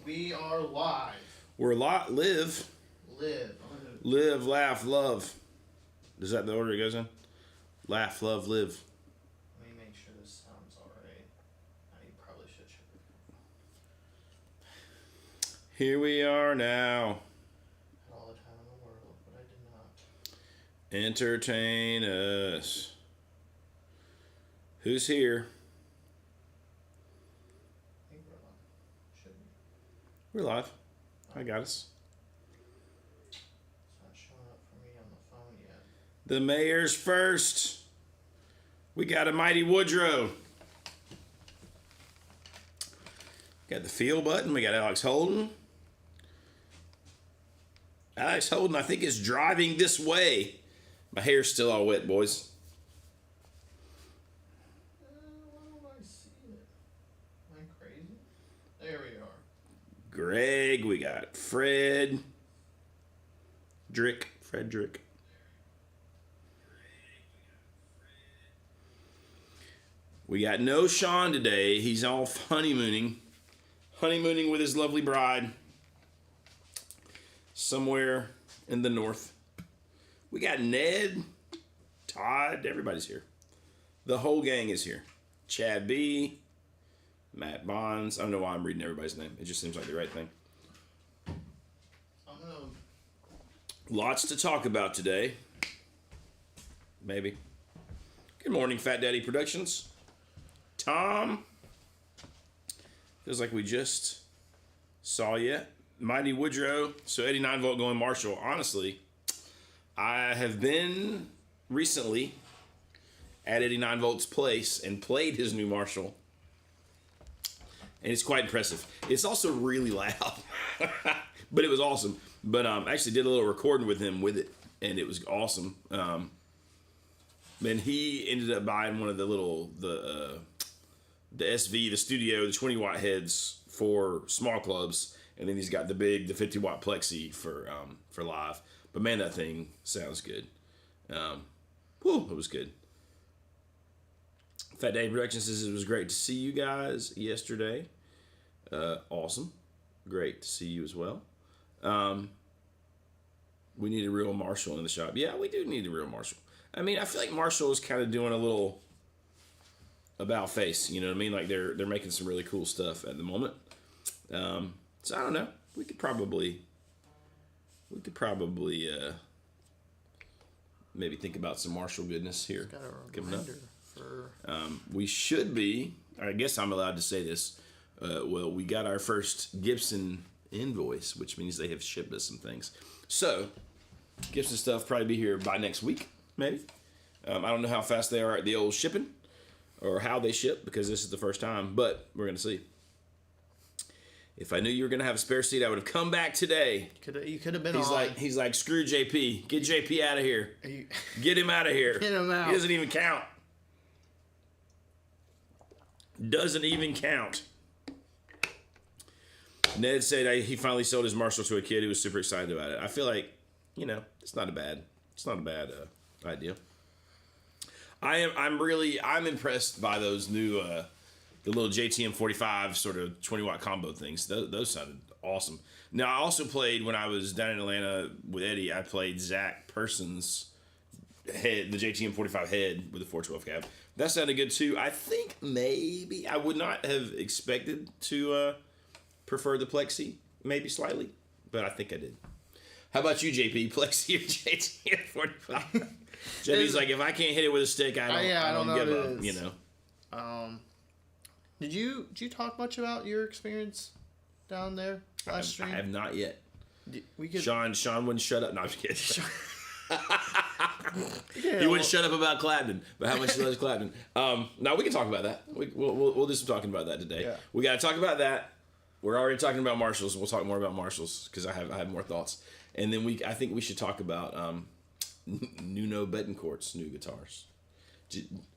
We are live. We're live. Live, laugh, love. Is that the order it goes in? Laugh, love, live. Let me make sure this sounds alright. I probably should check it. Here we are now. Had all the time in the world, but I did not. Entertain us. Who's here? I think we're live. Should we? We're live. I got us. It's not showing up for me on the phone yet. The mayor's first. We got a mighty Woodrow. Got the field button. We got Alex Holden. Alex Holden, I think, is driving this way. My hair's still all wet, boys. Why don't I see it? Am I crazy? There we are. Greg, we got Fred. Frederick. We got no Sean today. He's off honeymooning with his lovely bride somewhere in the north. We got Ned, Todd, everybody's here. The whole gang is here. Chad B, Matt Bonds. I don't know why I'm reading everybody's name. It just seems like the right thing. Lots to talk about today. Maybe. Good morning, Fat Daddy Productions. Tom. Feels like we just saw you. Mighty Woodrow. So 89 volt going Marshall. Honestly, I have been recently at 89 volt's place and played his new Marshall. And it's quite impressive. It's also really loud. But it was awesome. But I actually did a little recording with him with it. And it was awesome. And he ended up buying one of the SV, the studio, the 20 watt heads for small clubs. And then he's got the 50 watt plexi for live. But man, that thing sounds good. It was good. Fat Daddy Productions says it was great to see you guys yesterday. Awesome. Great to see you as well. We need a real Marshall in the shop. Yeah, we do need a real Marshall. I mean, I feel like Marshall is kind of doing a little about face. You know what I mean? Like they're making some really cool stuff at the moment. So I don't know. We could probably maybe think about some Marshall goodness here coming up. We should be. I guess I'm allowed to say this. Well, we got our first Gibson invoice, which means they have shipped us some things. So Gibson stuff probably be here by next week, maybe. I don't know how fast they are at the old shipping or how they ship because this is the first time, but we're gonna see. If I knew you were gonna have a spare seat, I would have come back today. You could have been He's like, screw JP. Get JP out of here. Get him out of here. Get him out. He doesn't even count. Doesn't even count. Ned said he finally sold his Marshall to a kid who was super excited about it. I feel like, it's not a bad idea. I'm impressed by those new the little JTM 45 sort of 20 watt combo things. Those sounded awesome. Now I also played when I was down in Atlanta with Eddie. I played Zach Person's head, the JTM 45 head with the 412 cab. That sounded good too. I think maybe I would not have expected to prefer the Plexi, maybe slightly, but I think I did. How about you, JP? Plexi or JTM 45? JP's like, if I can't hit it with a stick, I don't give up. Did you talk much about your experience down there last stream? I have not yet. Sean wouldn't shut up. No, I'm just kidding. He wouldn't shut up about Clapton, but how much he loves Clapton. No, we can talk about that. We'll do some talking about that today. Yeah. We got to talk about that. We're already talking about Marshalls. We'll talk more about Marshalls because I have more thoughts. And then I think we should talk about Nuno Betancourt's new guitars.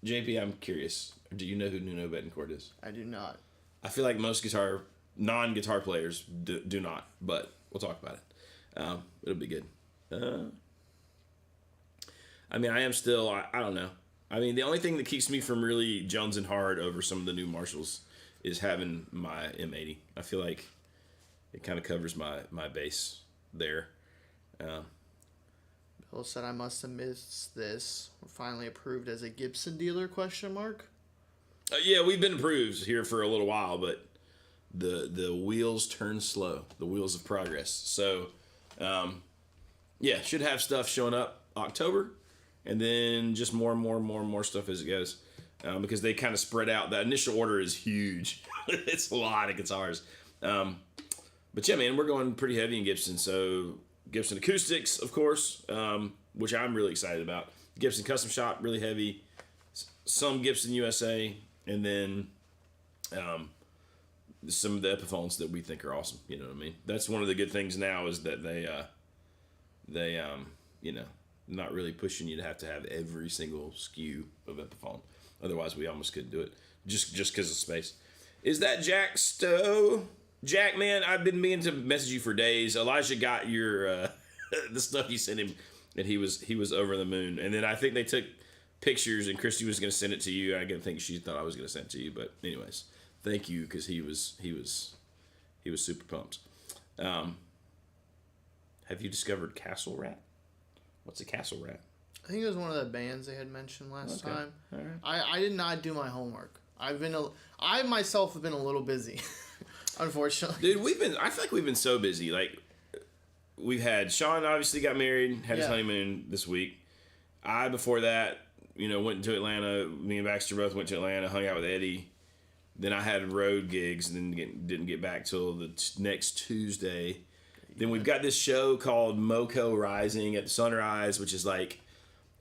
JP, I'm curious. Do you know who Nuno Betancourt is? I do not. I feel like most non-guitar players do not, but we'll talk about it. It'll be good. I mean, I am still, I don't know. I mean, the only thing that keeps me from really jonesing hard over some of the new Marshalls is having my M80. I feel like it kind of covers my base there. Bill said I must have missed this. We're finally approved as a Gibson dealer? Question mark. Yeah, we've been approved here for a little while, but the wheels turn slow. The wheels of progress. So, yeah, should have stuff showing up October, and then just more and more and more and more stuff as it goes, because they kind of spread out. The initial order is huge. It's a lot of guitars. But yeah, man, we're going pretty heavy in Gibson. So Gibson Acoustics, of course, which I'm really excited about. Gibson Custom Shop, really heavy. Some Gibson USA, and then some of the Epiphones that we think are awesome. You know what I mean? That's one of the good things now is that they you know, not really pushing you to have every single SKU of Epiphone. Otherwise, we almost couldn't do it just because of space. Is that Jack Stowe? Jack, man, I've been meaning to message you for days. Elijah got your the stuff you sent him, and he was over the moon. And then I think they took pictures, and Christy was going to send it to you. I didn't think she thought I was going to send it to you, but anyways, thank you, because he was super pumped. Have you discovered Castle Rat? What's a Castle Rat? I think it was one of the bands they had mentioned last time. All right. I did not do my homework. I myself have been a little busy, unfortunately. Dude, I feel like we've been so busy. Like, we've had Sean obviously got married, had his honeymoon this week. Before that, went to Atlanta. Me and Baxter both went to Atlanta, hung out with Eddie. Then I had road gigs, and then didn't get back till the next Tuesday. Then we've got this show called Moco Rising at the Sunrise, which is like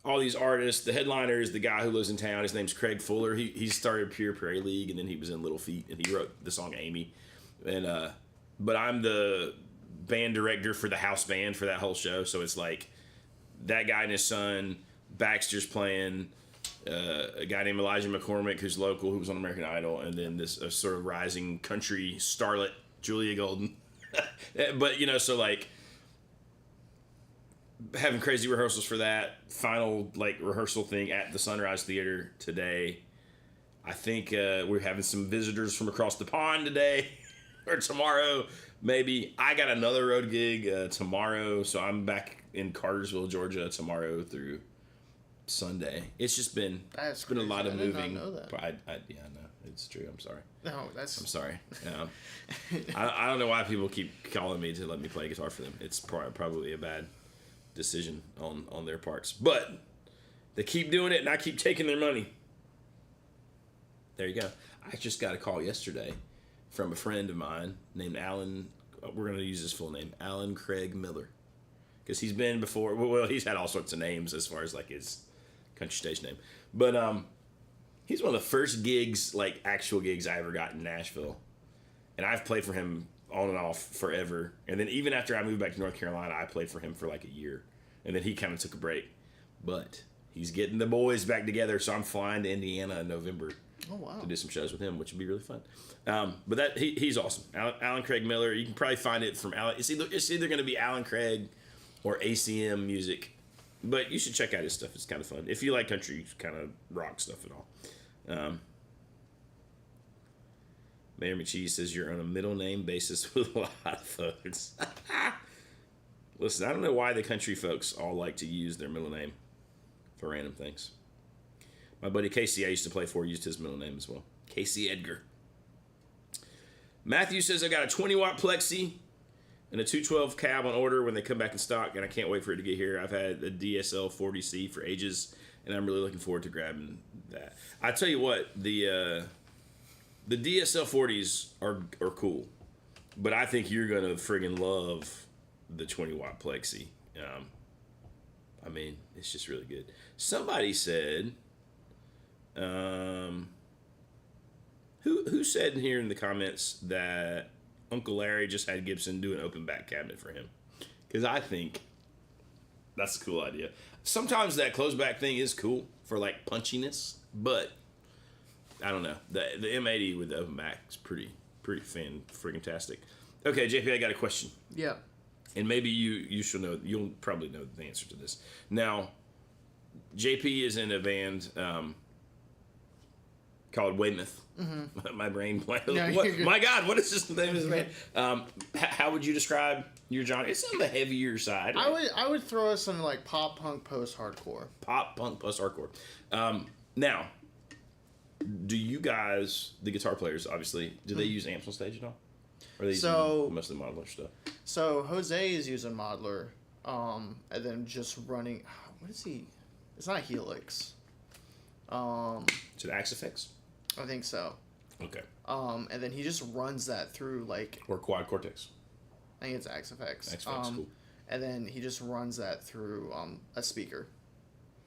all these artists. The headliner is the guy who lives in town. His name's Craig Fuller. He started Pure Prairie League, and then he was in Little Feat, and he wrote the song Amy. And but I'm the band director for the house band for that whole show. So it's like that guy and his son. Baxter's playing. A guy named Elijah McCormick, who's local, who was on American Idol, and then this sort of rising country starlet, Julia Golden. But so like having crazy rehearsals for that final like rehearsal thing at the Sunrise Theater today. I think we're having some visitors from across the pond today or tomorrow maybe. I got another road gig tomorrow, so I'm back in Cartersville, Georgia tomorrow through Sunday. It's just been been a lot of moving. Did not know that. I know it's true. I'm sorry. No, I'm sorry. I don't know why people keep calling me to let me play guitar for them. It's probably a bad decision on their parts, but they keep doing it, and I keep taking their money. There you go. I just got a call yesterday from a friend of mine named Alan. We're going to use his full name, Alan Craig Miller, because he's been before. Well, he's had all sorts of names as far as like his country station name, but he's one of the first gigs, like actual gigs I ever got in Nashville, and I've played for him on and off forever. And then even after I moved back to North Carolina, I played for him for like a year, and then he kind of took a break. But he's getting the boys back together, so I'm flying to Indiana in November. Oh, wow. To do some shows with him, which would be really fun. But he's awesome. Alan Craig Miller. You can probably find it from Alan. It's either going to be Alan Craig or ACM Music. But you should check out his stuff. It's kind of fun. If you like country kind of rock stuff at all. Mayor McChee says you're on a middle name basis with a lot of folks. Listen, I don't know why the country folks all like to use their middle name for random things. My buddy Casey I used to play for used his middle name as well. Casey Edgar. Matthew says I got a 20-watt Plexi and a 212 cab on order when they come back in stock, and I can't wait for it to get here. I've had a DSL 40C for ages, and I'm really looking forward to grabbing that. I tell you what, the DSL 40s are cool, but I think you're gonna friggin' love the 20-watt Plexi. I mean, it's just really good. Somebody said, who said in here in the comments that Uncle Larry just had Gibson do an open back cabinet for him? Because I think that's a cool idea. Sometimes that closed back thing is cool for like punchiness, but I don't know. The M80 with the open back is pretty friggin-tastic. Okay, JP, I got a question. Yeah. And maybe you should know. You'll probably know the answer to this. Now, JP is in a band called Weymouth. Mm-hmm. My brain blank. No, My God, what is this name of this band? How would you describe your genre? It's on the heavier side. Right? I would throw us in like pop punk post hardcore. Pop punk plus hardcore. Now, do you guys, the guitar players, obviously, do they use amps on stage at all? Or are they using mostly modeler stuff? So Jose is using modeler, and then just running. What is he? It's not Helix. Is it Axe Effects? I think so. Okay. And then he just runs that through like. Or Quad Cortex. I think it's Axe Effects. Axe Effects, cool. And then he just runs that through a speaker,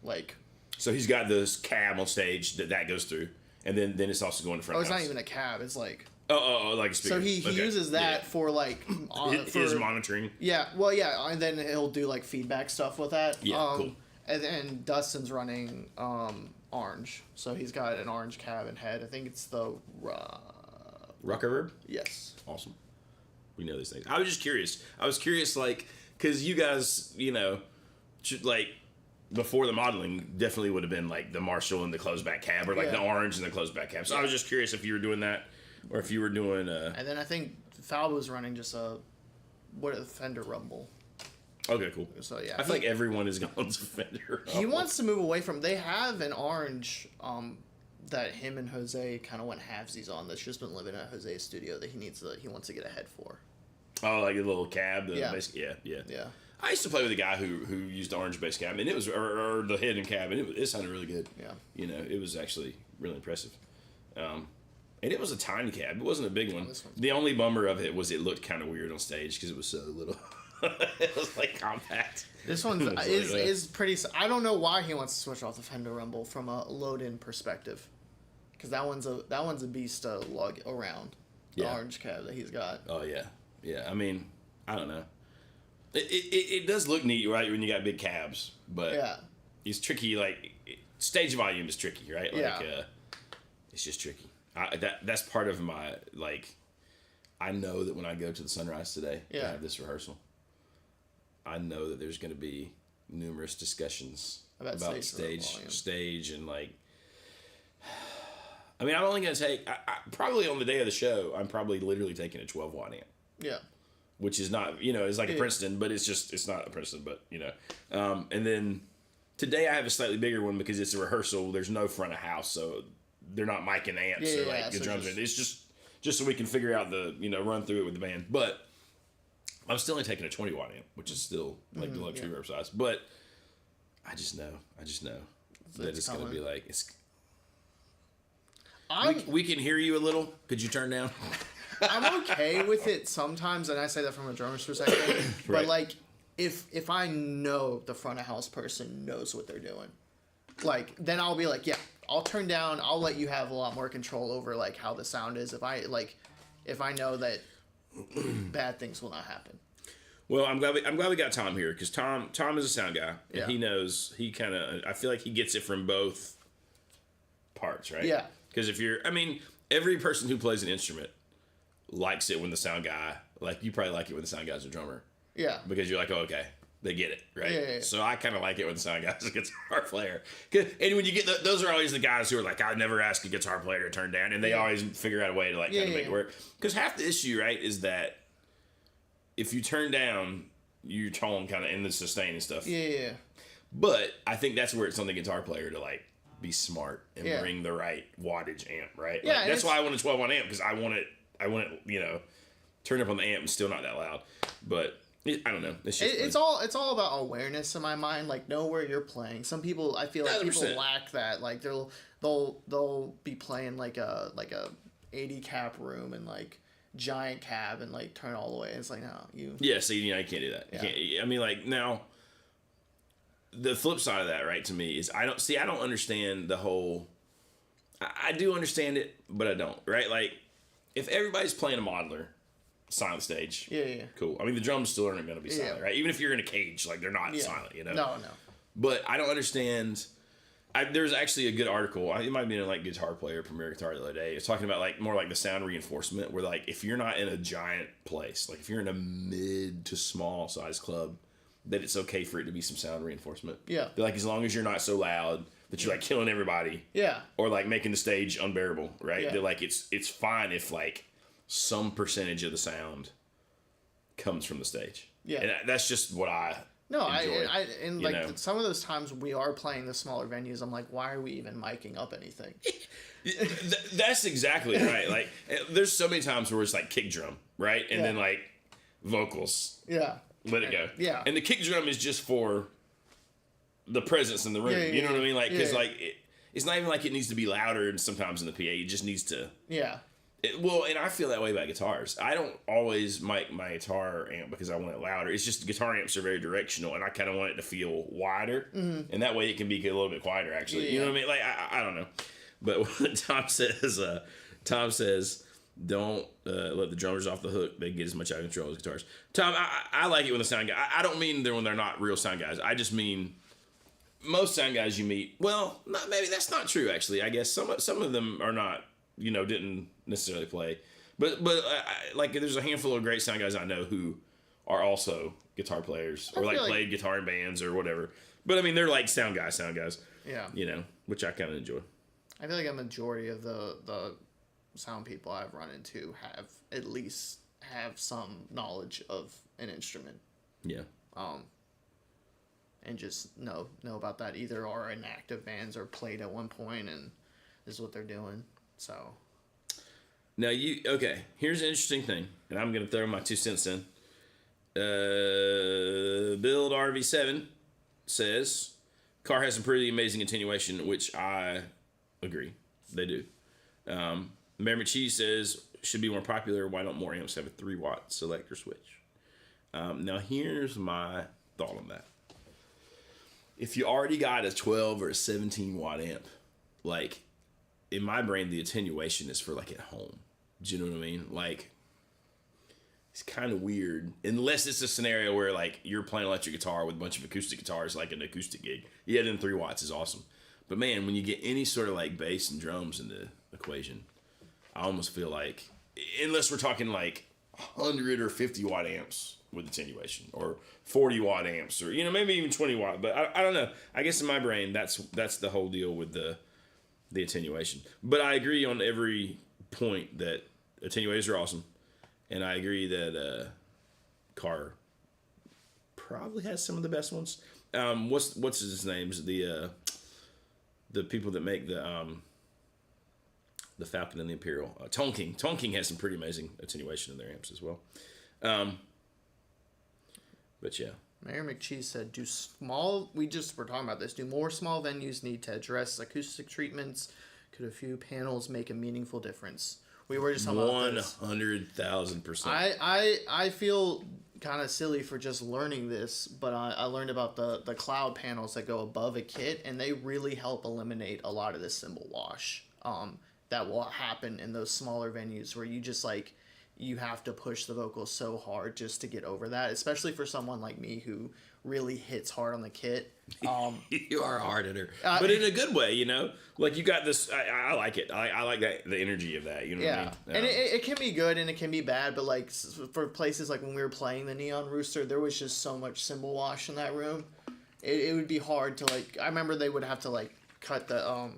like. So he's got this cab on stage that goes through, and then it's also going to front. Oh, it's not even a cab. It's like. Oh, like a speaker. So he uses that for like his monitoring. Yeah, well, yeah, and then he'll do like feedback stuff with that. Yeah, cool. And then Dustin's running orange, so he's got an orange cab and head. I think it's the Rucker Verb. Yes. Awesome. We know these things. I was just curious. Like, because you guys, like. Before the modeling, definitely would have been like the Marshall and the closed back cab, or like the orange and the closed back cab. So I was just curious if you were doing that, or if you were doing. And then I think Falba was running just a Fender Rumble. Okay, cool. So yeah, I feel like everyone is going to Fender Rumble. He wants to move away from. They have an orange that him and Jose kind of went halvesies on. That's just been living at Jose's studio that he wants to get a head for. Oh, like a little cab. Yeah. Yeah. I used to play with a guy who used the orange bass cab, and it was or the head and cab, and it sounded really good. Yeah. It was actually really impressive. And it was a tiny cab. It wasn't a big one. The only bummer of it was it looked kind of weird on stage because it was so little. It was like compact. This one is pretty. I don't know why he wants to switch off the Fender Rumble from a load-in perspective, because that one's a beast to lug around. The orange cab that he's got. Oh yeah. I mean, I don't know. It does look neat, right, when you got big cabs, but it's tricky. Like stage volume is tricky, right? Like, it's just tricky. That's part of my like. I know that when I go to the Sunrise today, I have this rehearsal. I know that there's going to be numerous discussions about stage, and like. I mean, I'm only going to take probably on the day of the show. I'm probably literally taking a 12-watt amp. Yeah. Which is not, it's like a Princeton, but it's not a Princeton, but, and then today I have a slightly bigger one because it's a rehearsal. There's no front of house, so they're not micing amps or like the drums. It's just so we can figure out the, run through it with the band. But I'm still only taking a 20-watt amp, which is still like deluxe reverb size. But I just know that it's going to be like, we can hear you a little. Could you turn down? I'm okay with it sometimes, and I say that from a drummer's perspective. But like, if I know the front of house person knows what they're doing, like then I'll be like, yeah, I'll turn down. I'll let you have a lot more control over like how the sound is. If I know that bad things will not happen. Well, I'm glad we got Tom here because Tom is a sound guy and he knows. I feel like he gets it from both parts, right? Yeah. Because every person who plays an instrument likes it when the sound guy, like you probably like it when the sound guy's a drummer. Yeah. Because you're like, oh, okay, they get it, right? Yeah. So I kind of like it when the sound guy's a guitar player. And when you get those are always the guys who are like, I'd never ask a guitar player to turn down, and they always figure out a way to like kind of make it work. Because half the issue, right, is that if you turn down your tone kind of in the sustain and stuff. Yeah. But I think that's where it's on the guitar player to like be smart and bring the right wattage amp, right? Yeah. Like, that's why I want a 12-watt amp because I want it, turn up on the amp and still not that loud. But I don't know. It's all about awareness in my mind. Like, know where you're playing. Some people, I feel like 100%. People lack that. Like they'll be playing like a 80 cap room and like giant cab and like turn all the way. It's like, no, you. Yeah. So you can't do that. Yeah. You can't, like now. The flip side of that, right, to me is I don't understand the whole. I do understand it, but I don't. Right, like if everybody's playing a modeler, silent stage. Yeah. Cool. I mean, the drums still aren't going to be silent, right? Even if you're in a cage, like they're not silent, No. But I don't understand. There's actually a good article. It might have been in like Guitar Player, Premier Guitar the other day. It's talking about like more like the sound reinforcement, where like if you're not in a giant place, like if you're in a mid to small size club, that it's okay for it to be some sound reinforcement. Yeah. They're like, as long as you're not so loud that you're like killing everybody. Yeah. Or like making the stage unbearable, right? Yeah. They're like it's fine if like some percentage of the sound comes from the stage. Yeah. And that's just what I enjoy, and like some of those times we are playing the smaller venues, I'm like, why are we even miking up anything? That's exactly right. Like, there's so many times where it's like kick drum, right? And then like vocals. Yeah. Let it go. Yeah. And the kick drum is just for the presence in the room. You know what I mean? Like, because like it's not even like it needs to be louder. And sometimes in the PA, it just needs to. Yeah. Well, and I feel that way about guitars. I don't always mic my guitar amp because I want it louder. It's just guitar amps are very directional, and I kind of want it to feel wider, and that way it can be a little bit quieter. Actually, you know what I mean? Like I don't know, but what Tom says, don't let the drummers off the hook. They get as much out of control as guitars. Tom, I like it when the sound guy. I don't mean when they're not real sound guys. I just mean most sound guys you meet. Well, maybe that's not true. Actually, I guess some of them are not. Didn't necessarily play, but like there's a handful of great sound guys I know who are also guitar players or like played guitar in bands or whatever. But I mean, they're like sound guys. Yeah. Which I kind of enjoy. I feel like a majority of the sound people I've run into have at least have some knowledge of an instrument. Yeah. And just know about that, either are in active bands or played at one point and is what they're doing. So now here's an interesting thing, and I'm gonna throw my 2 cents in. Build RV7 says car has some pretty amazing attenuation, which I agree they do. Mary McChee says should be more popular. Why don't more amps have a 3-watt selector switch? Now here's my thought on that. If you already got a 12 or a 17-watt amp, like. In my brain, the attenuation is for like at home. Do you know what I mean? Like, it's kind of weird. Unless it's a scenario where like you're playing electric guitar with a bunch of acoustic guitars, like an acoustic gig. Yeah, then 3 watts is awesome. But man, when you get any sort of like bass and drums in the equation, I almost feel like, unless we're talking like 100 or 50 watt amps with attenuation, or 40 watt amps, or maybe even 20 watt. But I don't know. I guess in my brain, that's the whole deal with the attenuation. But I agree on every point that attenuators are awesome, and I agree that Carr probably has some of the best ones. What's his names? The people that make the Falcon and the Imperial. Tonking. Tonking has some pretty amazing attenuation in their amps as well. But yeah. Mayor McChee said, were talking about this, do more small venues need to address acoustic treatments? Could a few panels make a meaningful difference? We were just talking about this. 100,000%. I feel kind of silly for just learning this, but I learned about the cloud panels that go above a kit, and they really help eliminate a lot of the cymbal wash that will happen in those smaller venues where you just like... You have to push the vocals so hard just to get over that, especially for someone like me who really hits hard on the kit. You are a hard hitter, but in a good way, Like you got this. I like it. I like that, the energy of that. You know what I mean? And it can be good and it can be bad, but like for places like when we were playing the Neon Rooster, there was just so much cymbal wash in that room. It would be hard to like. I remember they would have to like cut the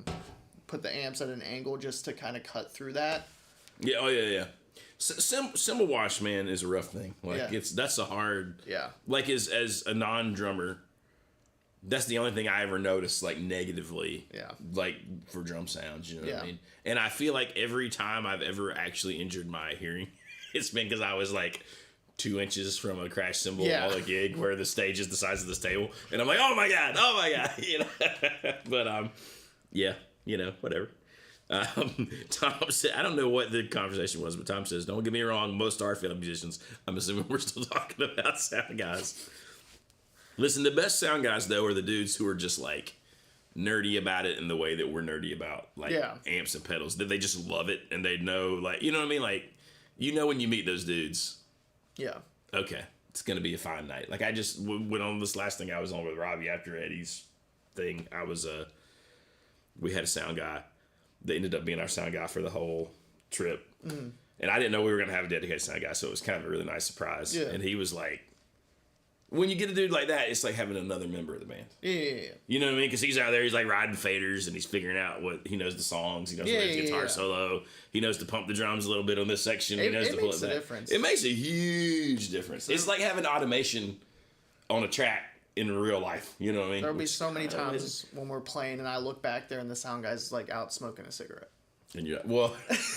put the amps at an angle just to kind of cut through that. Yeah. Oh yeah. Cymbal wash, man, is a rough thing. Like that's a hard. Yeah. Like as a non-drummer, that's the only thing I ever noticed like negatively. Yeah. Like for drum sounds, you know what I mean? And I feel like every time I've ever actually injured my hearing, it's been because I was like 2 inches from a crash cymbal on a gig where the stage is the size of this table, and I'm like, oh my god, But whatever. Tom said, I don't know what the conversation was, but Tom says, don't get me wrong, most are field musicians. I'm assuming we're still talking about sound guys. Listen, the best sound guys, though, are the dudes who are just, like, nerdy about it in the way that we're nerdy about, like, amps and pedals. That they just love it, and they know, like, you know what I mean? Like, when you meet those dudes. Yeah. Okay, it's going to be a fine night. Like, I just went on this last thing I was on with Robbie after Eddie's thing. We had a sound guy. That ended up being our sound guy for the whole trip. Mm. And I didn't know we were going to have a dedicated sound guy, so it was kind of a really nice surprise. Yeah. And he was like, when you get a dude like that, it's like having another member of the band. Yeah. You know what I mean? Because he's out there, he's like riding faders, and he's figuring out what he knows the songs. He knows what his guitar solo. He knows to pump the drums a little bit on this section. He knows to pull it back. Difference. It makes a huge difference. It's like having automation on a track in real life. You know what I mean? There'll be so many times when we're playing, and I look back there, and the sound guy's like out smoking a cigarette. And you're well,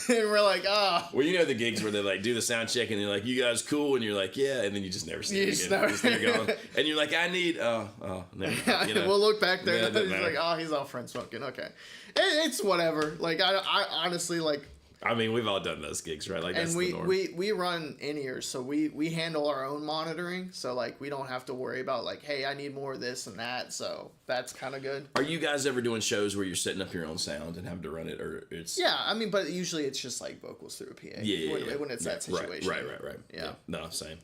and we're like, ah. Well, you know the gigs where they like do the sound check and they're like, "You guys cool?" And you're like, "Yeah," and then you just never see it again. Just never gone. And you're like, "I need." Never. You know? We'll look back there. And he's like, "Oh, he's all friend smoking." Okay, it's whatever. Like I honestly like. I mean, we've all done those gigs, right? Like, and that's we, the norm. we run in-ears, so we handle our own monitoring. So like we don't have to worry about like, hey, I need more of this and that. So that's kind of good. Are you guys ever doing shows where you're setting up your own sound and having to run it, or it's? Yeah, I mean, but usually it's just like vocals through a PA. When it's that situation. Right. Yeah. No, same.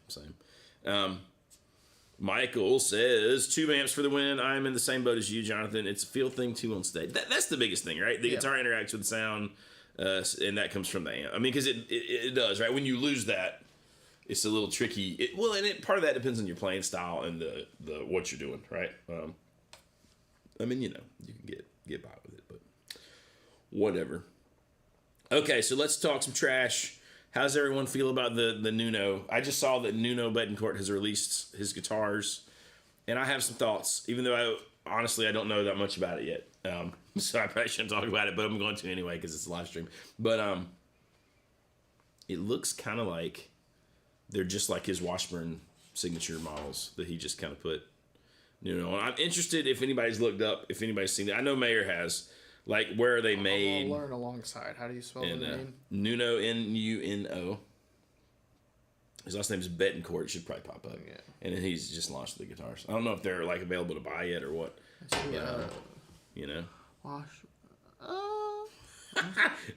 Michael says 2 amps for the win. I'm in the same boat as you, Jonathan. It's a feel thing too on stage. That's the biggest thing, right? The guitar interacts with the sound. And that comes from the amp. I mean, because it does, right? When you lose that, it's a little tricky. Part of that depends on your playing style and the what you're doing, right? I mean, you can get by with it, but whatever. Okay, so let's talk some trash. How's everyone feel about the Nuno? I just saw that Nuno Betancourt has released his guitars, and I have some thoughts, even though honestly I don't know that much about it yet. So I probably shouldn't talk about it, but I'm going to anyway because it's a live stream. But it looks kind of like they're just like his Washburn signature models that he just kind of put, on. I'm interested if anybody's looked up, if anybody's seen it. I know Mayer has. Like, where are they made? I'll learn alongside. How do you spell the name? Nuno, Nuno. His last name is Betancourt. It should probably pop up. Yeah. And then he's just launched the guitars. I don't know if they're like available to buy yet or what.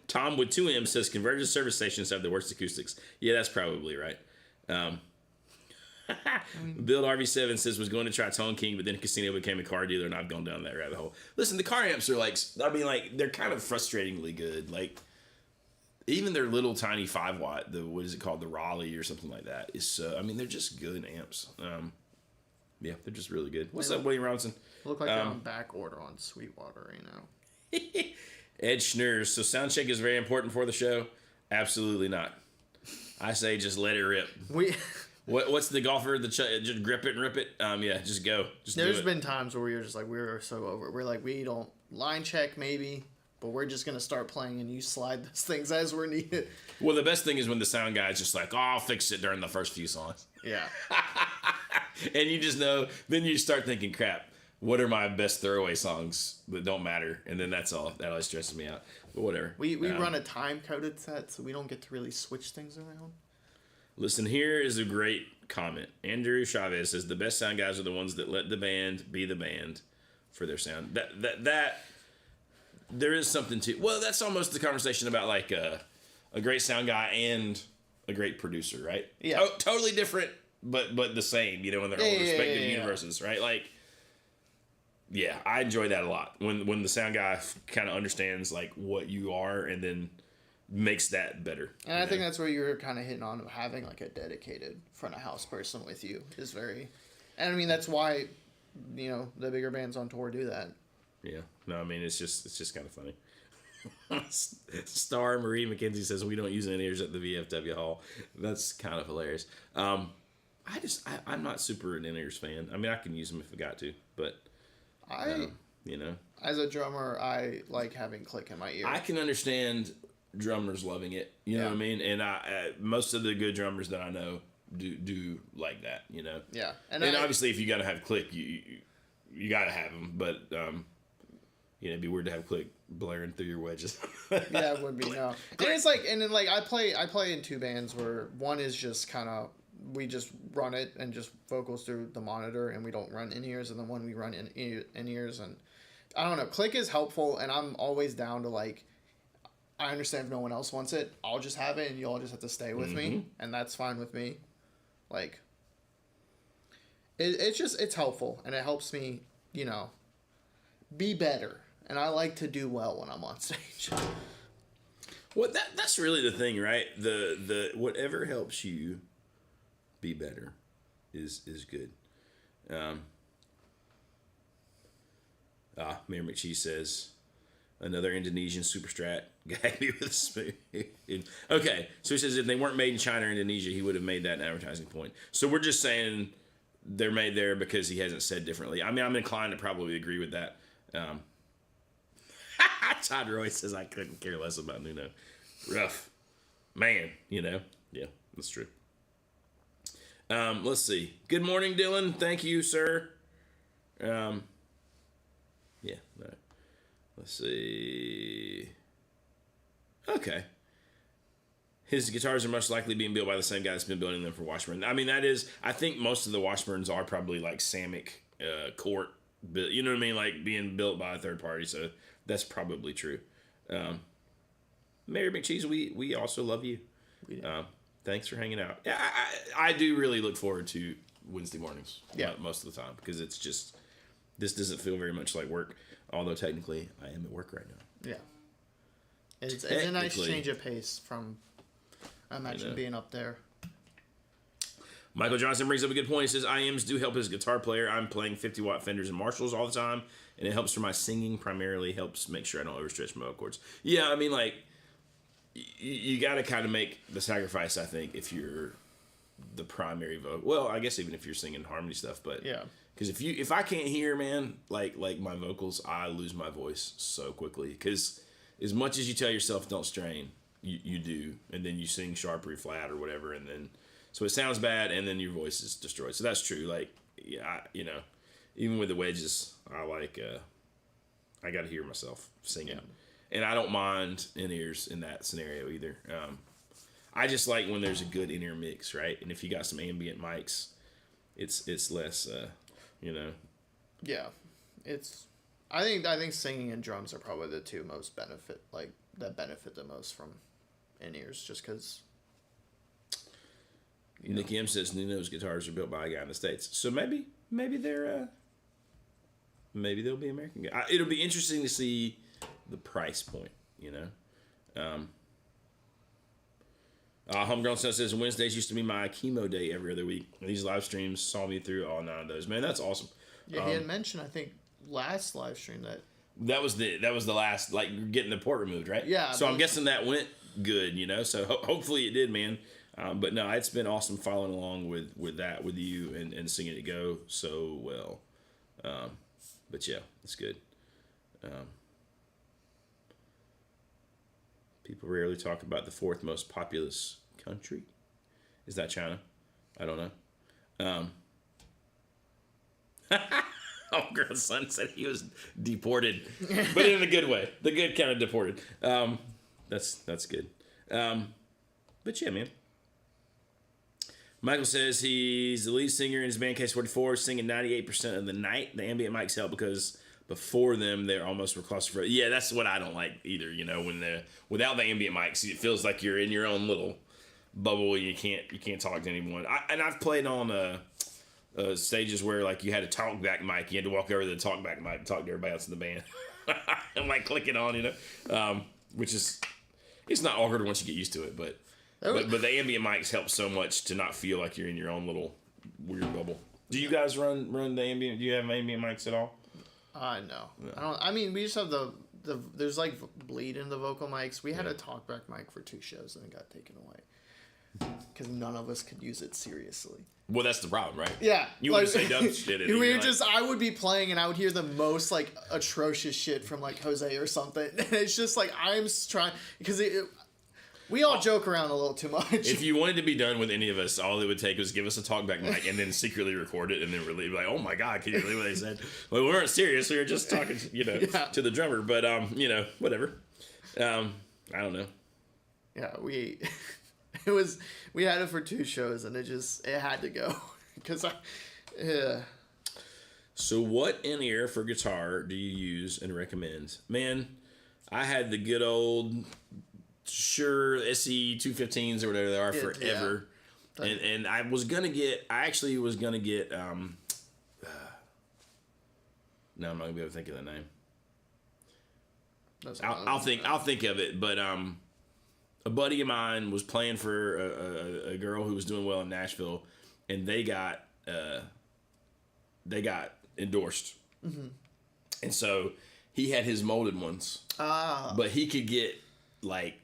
Tom with 2M says convergence service stations have the worst acoustics. Yeah, that's probably right. Build RV7 says was going to try Tone King, but then Casino became a car dealer, and I've gone down that rabbit hole. Listen, the car amps are they're kind of frustratingly good. Like, even their little tiny 5-watt, what is it called, the Raleigh or something like that, is they're just good amps. Yeah, they're just really good. What's up, William Robinson? Look like they're on back order on Sweetwater right now. Ed Schnurs. So sound check is very important for the show? Absolutely not. I say just let it rip. What's the golfer? Just grip it and rip it. Yeah, just go. There's been times where we were so over. We're like, we don't line check maybe, but we're just gonna start playing and you slide those things as we're needed. Well, the best thing is when the sound guy is just like, "Oh, I'll fix it" during the first few songs. Yeah. And you just know. Then you start thinking, "Crap, what are my best throwaway songs that don't matter?" And then that's all. That always stresses me out. But whatever. We run a time coded set, so we don't get to really switch things around. Listen, here is a great comment. Andrew Chavez says the best sound guys are the ones that let the band be the band for their sound. That there is something to. Well, that's almost the conversation about like a great sound guy and a great producer, right? Yeah. Totally different, but the same. In their own respective universes, right? Like, yeah, I enjoy that a lot when the sound guy kind of understands like what you are and then makes that better. And I think that's where you're kind of hitting on having like a dedicated front of house person with you is very, and I mean that's why, the bigger bands on tour do that. Yeah. No, I mean it's just kind of funny. Star Marie McKenzie says we don't use in-ears at the VFW hall. That's kind of hilarious. I'm not super an in-ears fan. I mean I can use them if I got to, but as a drummer I like having click in my ear. I can understand drummers loving it, you know what I mean, and most of the good drummers that I know do like that, Yeah, and obviously if you gotta have click, you gotta have them, but it'd be weird to have click blaring through your wedges. Yeah, it would be no. And it's like, and then like I play in 2 bands where one is just kind of we just run it and just vocals through the monitor and we don't run in ears, and then one we run in ears, and I don't know. Click is helpful, and I'm always down to like. I understand if no one else wants it. I'll just have it, and you all just have to stay with me, and that's fine with me. Like, it's helpful, and it helps me, be better. And I like to do well when I'm on stage. Well, that's really the thing, right? The whatever helps you be better is good. Mayor McChee says, another Indonesian super strat gagged me with a spoon. Okay, so he says if they weren't made in China or Indonesia, he would have made that an advertising point. So we're just saying they're made there because he hasn't said differently. I mean, I'm inclined to probably agree with that. Todd Roy says I couldn't care less about Nuno. Rough. Man, Yeah, that's true. Let's see. Good morning, Dylan. Thank you, sir. Yeah. No. Let's see. Okay. His guitars are most likely being built by the same guy that's been building them for Washburn. I mean, I think most of the Washburns are probably like Samick Court, you know what I mean? Like being built by a third party. So that's probably true. Mary McCheese, we also love you. Thanks for hanging out. Yeah, I do really look forward to Wednesday mornings. Yeah, most of the time because it's just this doesn't feel very much like work. Although technically I am at work right now. Yeah, it's a nice change of pace from I imagine being up there. Michael Johnson brings up a good point. He says IMs do help as a guitar player. I'm playing 50-watt Fenders and Marshalls all the time, and it helps for my singing. Primarily helps make sure I don't overstretch my vocal cords. Yeah, I mean like. You got to kind of make the sacrifice, I think, if you're the primary vocal. Well, I guess even if you're singing harmony stuff, but yeah, because if I can't hear, man, like my vocals, I lose my voice so quickly. Because as much as you tell yourself don't strain, you do, and then you sing sharp or flat or whatever, and then so it sounds bad, and then your voice is destroyed. So that's true. Like yeah, even with the wedges, I got to hear myself singing. Yeah. And I don't mind in-ears in that scenario either. I just like when there's a good in-ear mix, right? And if you got some ambient mics, it's less, Yeah, I think singing and drums are probably the two most benefit the most from in-ears, just because. Nick M says Nuno's guitars are built by a guy in the States, so maybe they're maybe they'll be American. It'll be interesting to see. The price point, Homegrown Son says Wednesdays used to be my chemo day every other week. These live streams saw me through all 9 of those. Man, that's awesome. Yeah, he had mentioned I think last live stream that was the last, like getting the port removed, right? Yeah. So I'm guessing that went good, So hopefully it did, man. But no, it's been awesome following along with that with you and seeing it go so well. But yeah, it's good. People rarely talk about the 4th most populous country. Is that China? I don't know. Homegrown Son said he was deported, but in a good way. The good kind of deported. That's good. But yeah, man. Michael says he's the lead singer in his band Case 44, singing 98% of the night. The ambient mics help because before them, they're almost claustrophobic. Yeah, that's what I don't like either. When without the ambient mics, it feels like you're in your own little bubble. And you can't talk to anyone. I've played on stages where like you had a talkback mic. You had to walk over to the talkback mic and talk to everybody else in the band, and like click it on, which is it's not awkward once you get used to it, but the ambient mics help so much to not feel like you're in your own little weird bubble. Do you guys run the ambient? Do you have ambient mics at all? No. I don't. I mean, we just have the there's like bleed in the vocal mics. We had a talkback mic for 2 shows and it got taken away because none of us could use it seriously. Well, that's the problem, right? Yeah, you would say dumb shit. I would be playing and I would hear the most like atrocious shit from like Jose or something. And it's just like I'm trying because we all joke around a little too much. If you wanted to be done with any of us, all it would take was give us a talkback mic and then secretly record it and then release. Like, oh my God, can you believe what they said? Well, we weren't serious. We were just talking, to the drummer. But whatever. I don't know. Yeah, we had it for 2 shows and it had to go because So, what in-ear for guitar do you use and recommend? Man, I had the good old. Sure, SE 215s or whatever they are forever, and I actually was gonna get no, I'm not gonna be able to think of the name. I'll think of it, but a buddy of mine was playing for a girl who was doing well in Nashville, and they got they got endorsed. Mm-hmm. And so he had his molded ones. But he could get like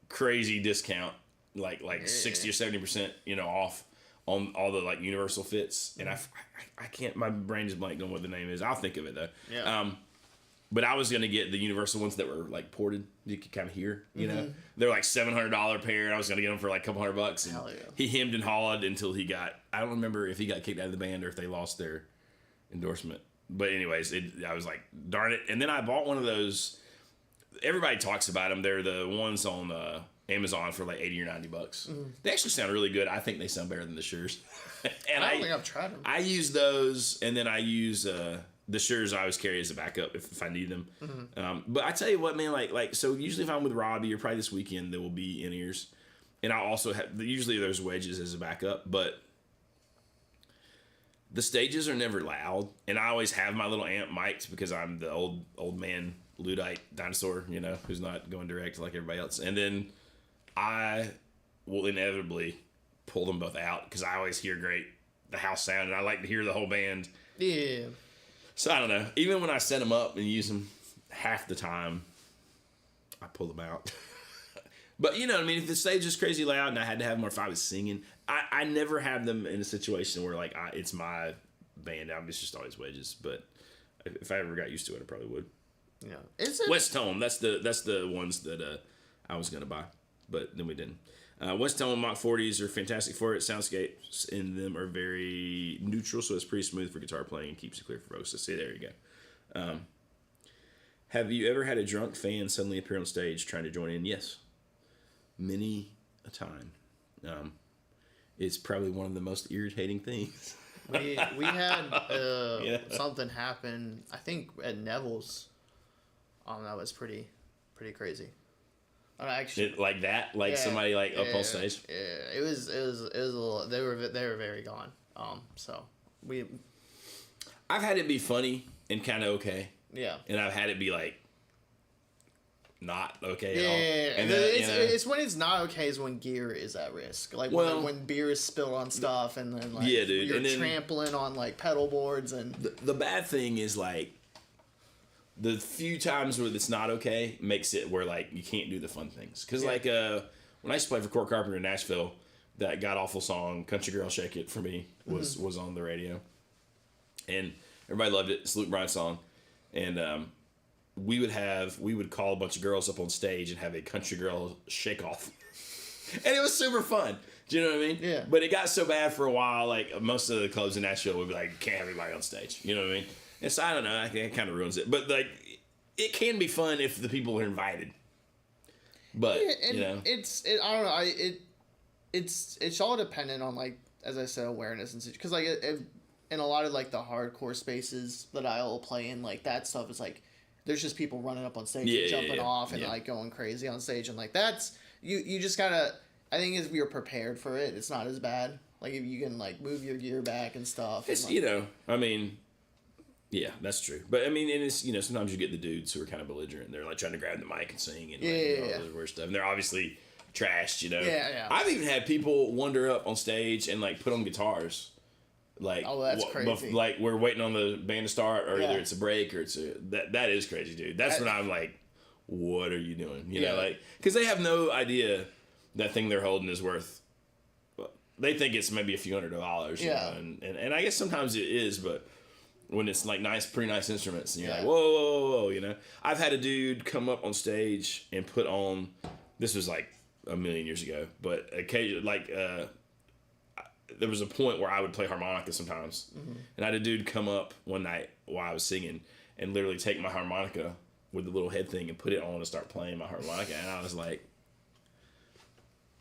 crazy discount, like 60 or 70%, off on all the like universal fits. And I can't, my brain is blank on what the name is. I'll think of it though. Yeah. But I was going to get the universal ones that were like ported. You could kind of hear, they're like $700 a pair. And I was going to get them for like a couple $100. And Hell yeah. he hemmed and hawed until he got, I don't remember if he got kicked out of the band or if they lost their endorsement. But anyways, I was like, darn it. And then I bought one of those. Everybody talks about them. They're the ones on Amazon for like $80 or $90. Mm-hmm. They actually sound really good. I think they sound better than the Sures. And I don't think I've tried them. I use those, and then I use the Sures I always carry as a backup if I need them. Mm-hmm. But I tell you what, man, like so usually if I'm with Robbie or probably this weekend, there will be in-ears. And I also have, usually there's wedges as a backup, but the stages are never loud, and I always have my little amp mic'd because I'm the old man Luddite dinosaur, who's not going direct like everybody else. And then I will inevitably pull them both out because I always hear the house sound, and I like to hear the whole band. Yeah. So I don't know. Even when I set them up and use them half the time, I pull them out. But you know what I mean? If the stage is crazy loud and I had to have them, or if I was singing, I never have them in a situation where like it's my band. It's just always wedges. But if I ever got used to it, I probably would. Yeah, West Tone. That's the ones that I was gonna buy, but then we didn't. West Tone Mach 40s are fantastic for it. Soundscapes in them are very neutral, so it's pretty smooth for guitar playing and keeps it clear for vocals. So see, there you go. Have you ever had a drunk fan suddenly appear on stage trying to join in? Yes. Many a time. It's probably one of the most irritating things. we had something happen, I think at Neville's. That was pretty crazy. Actually, like that, like somebody like up on stage. Yeah, it was a little. They were very gone. So I've had it be funny and kind of okay. Yeah. And I've had it be like not okay at all. Yeah. And then, it's when it's not okay is when gear is at risk. Like when beer is spilled on stuff, and then like you're and trampling on like pedal boards, and the bad thing is like the few times where it's not okay makes it where like you can't do the fun things. Because like when I used to play for Court Carpenter in Nashville, that god awful song "Country Girl Shake It" for me was on the radio, and everybody loved it. It's a Luke Bryan song, and we would call a bunch of girls up on stage and have a country girl shake off, and it was super fun. Do you know what I mean? Yeah. But it got so bad for a while. Like most of the clubs in Nashville would be like, can't have anybody on stage. You know what I mean? And so I don't know. I think it kind of ruins it. But like, it can be fun if the people are invited. But I don't know. It's all dependent on like, as I said, awareness and such. Because like in a lot of like the hardcore spaces that I'll play in, like that stuff is like, there's just people running up on stage and jumping off and like going crazy on stage, and like that's you just gotta. I think if you're prepared for it, it's not as bad. Like if you can like move your gear back and stuff. It's I mean. Yeah, that's true. But I mean, and it's sometimes you get the dudes who are kind of belligerent. They're like trying to grab the mic and sing and all this weird stuff. And they're obviously trashed, Yeah. I've even had people wander up on stage and like put on guitars. Like, oh, that's crazy. Like we're waiting on the band to start, or either it's a break or it's that is crazy, dude. That's when I'm like, what are you doing? You know, like because they have no idea that thing they're holding is worth. They think it's maybe a few $100s. You know? And I guess sometimes it is, but. When it's like pretty nice instruments, and you're like, whoa, I've had a dude come up on stage and put on, this was like a million years ago, but occasionally, like, there was a point where I would play harmonica sometimes, and I had a dude come up one night while I was singing and literally take my harmonica with the little head thing and put it on and start playing my harmonica, and I was like,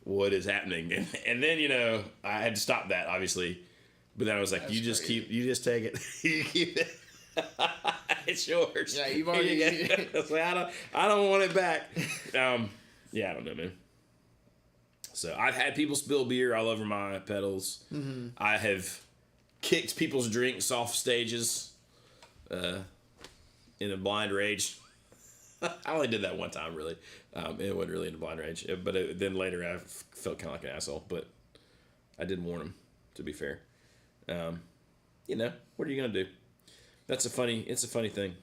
what is happening? And then, I had to stop that, obviously. But then I was like, you just take it. You keep it. It's yours. Yeah, you've already. I was like, I don't want it back. I don't know, man. So I've had people spill beer all over my pedals. Mm-hmm. I have kicked people's drinks off stages in a blind rage. I only did that one time, really. It wasn't really in a blind rage. But then later I felt kind of like an asshole. But I did warn him, to be fair. you know, what are you gonna do? It's a funny thing,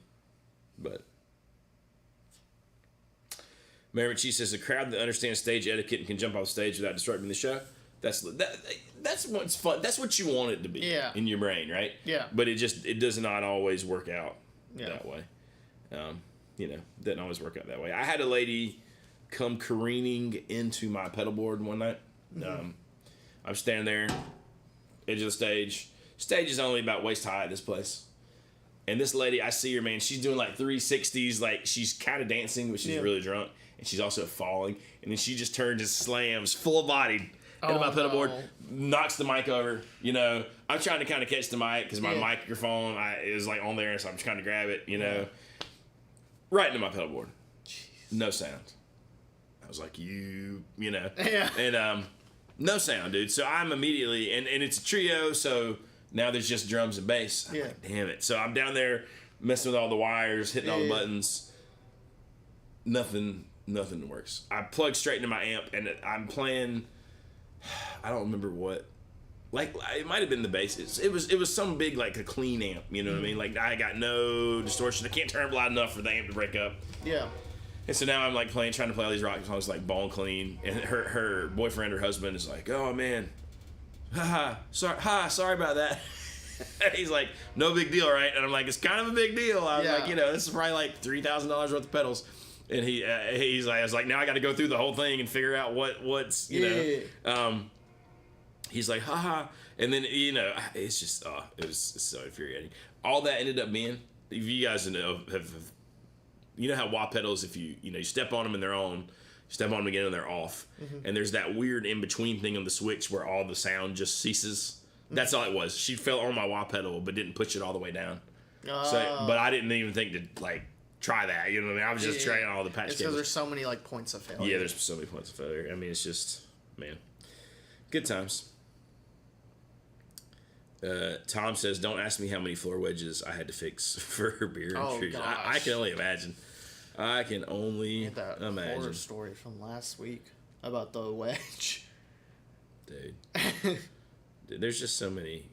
but. Mary McChee says a crowd that understands stage etiquette and can jump off stage without disrupting the show. That's what's fun. That's what you want it to be in your brain, right? Yeah. But it does not always work out that way. You know, doesn't always work out that way. I had a lady come careening into my pedal board one night. I'm standing there, edge of the stage. Stage is only about waist high at this place. And this lady, I see her, man, she's doing like 360s, like she's kind of dancing, but she's really drunk. And she's also falling. And then she just turns and slams full-bodied into my pedal board, knocks the mic over. You know, I'm trying to kind of catch the mic because my microphone is like on there, so I'm just trying to grab it, you know. Right into my pedal board. Jeez. No sound. I was like, you know. Yeah. And no sound, dude. So I'm immediately, and it's a trio, so now there's just drums and bass. I'm like, damn it. So I'm down there messing with all the wires, hitting all the buttons. Nothing works. I plug straight into my amp, and I'm playing. I don't remember what. Like it might have been the bass. It was some big like a clean amp. You know what I mean? Like I got no distortion. I can't turn up loud enough for the amp to break up. Yeah. And so now I'm like trying to play all these rock songs like bone clean, and her boyfriend or husband is like, oh man, sorry about that. He's like, no big deal, right? And I'm like, it's kind of a big deal. I was like, you know, this is probably like $3,000 worth of pedals. And he's like, I was like, now I got to go through the whole thing and figure out what's you know. He's like, haha, and then you know, it's just it's so infuriating. All that ended up being, if you guys know, you know how wah pedals, if you step on them and they're on, step on them again and they're off, and there's that weird in between thing on the switch where all the sound just ceases. That's all it was. She fell on my wah pedal but didn't push it all the way down. So, but I didn't even think to like try that. You know what I mean? I was just trying all the patch. It's because there's so many like points of failure. Yeah, there's so many points of failure. I mean, it's just, man, good times. Tom says, "Don't ask me how many floor wedges I had to fix for beer and trees. I can only imagine. I can only that imagine." Horror story from last week about the wedge. Dude, there's just so many.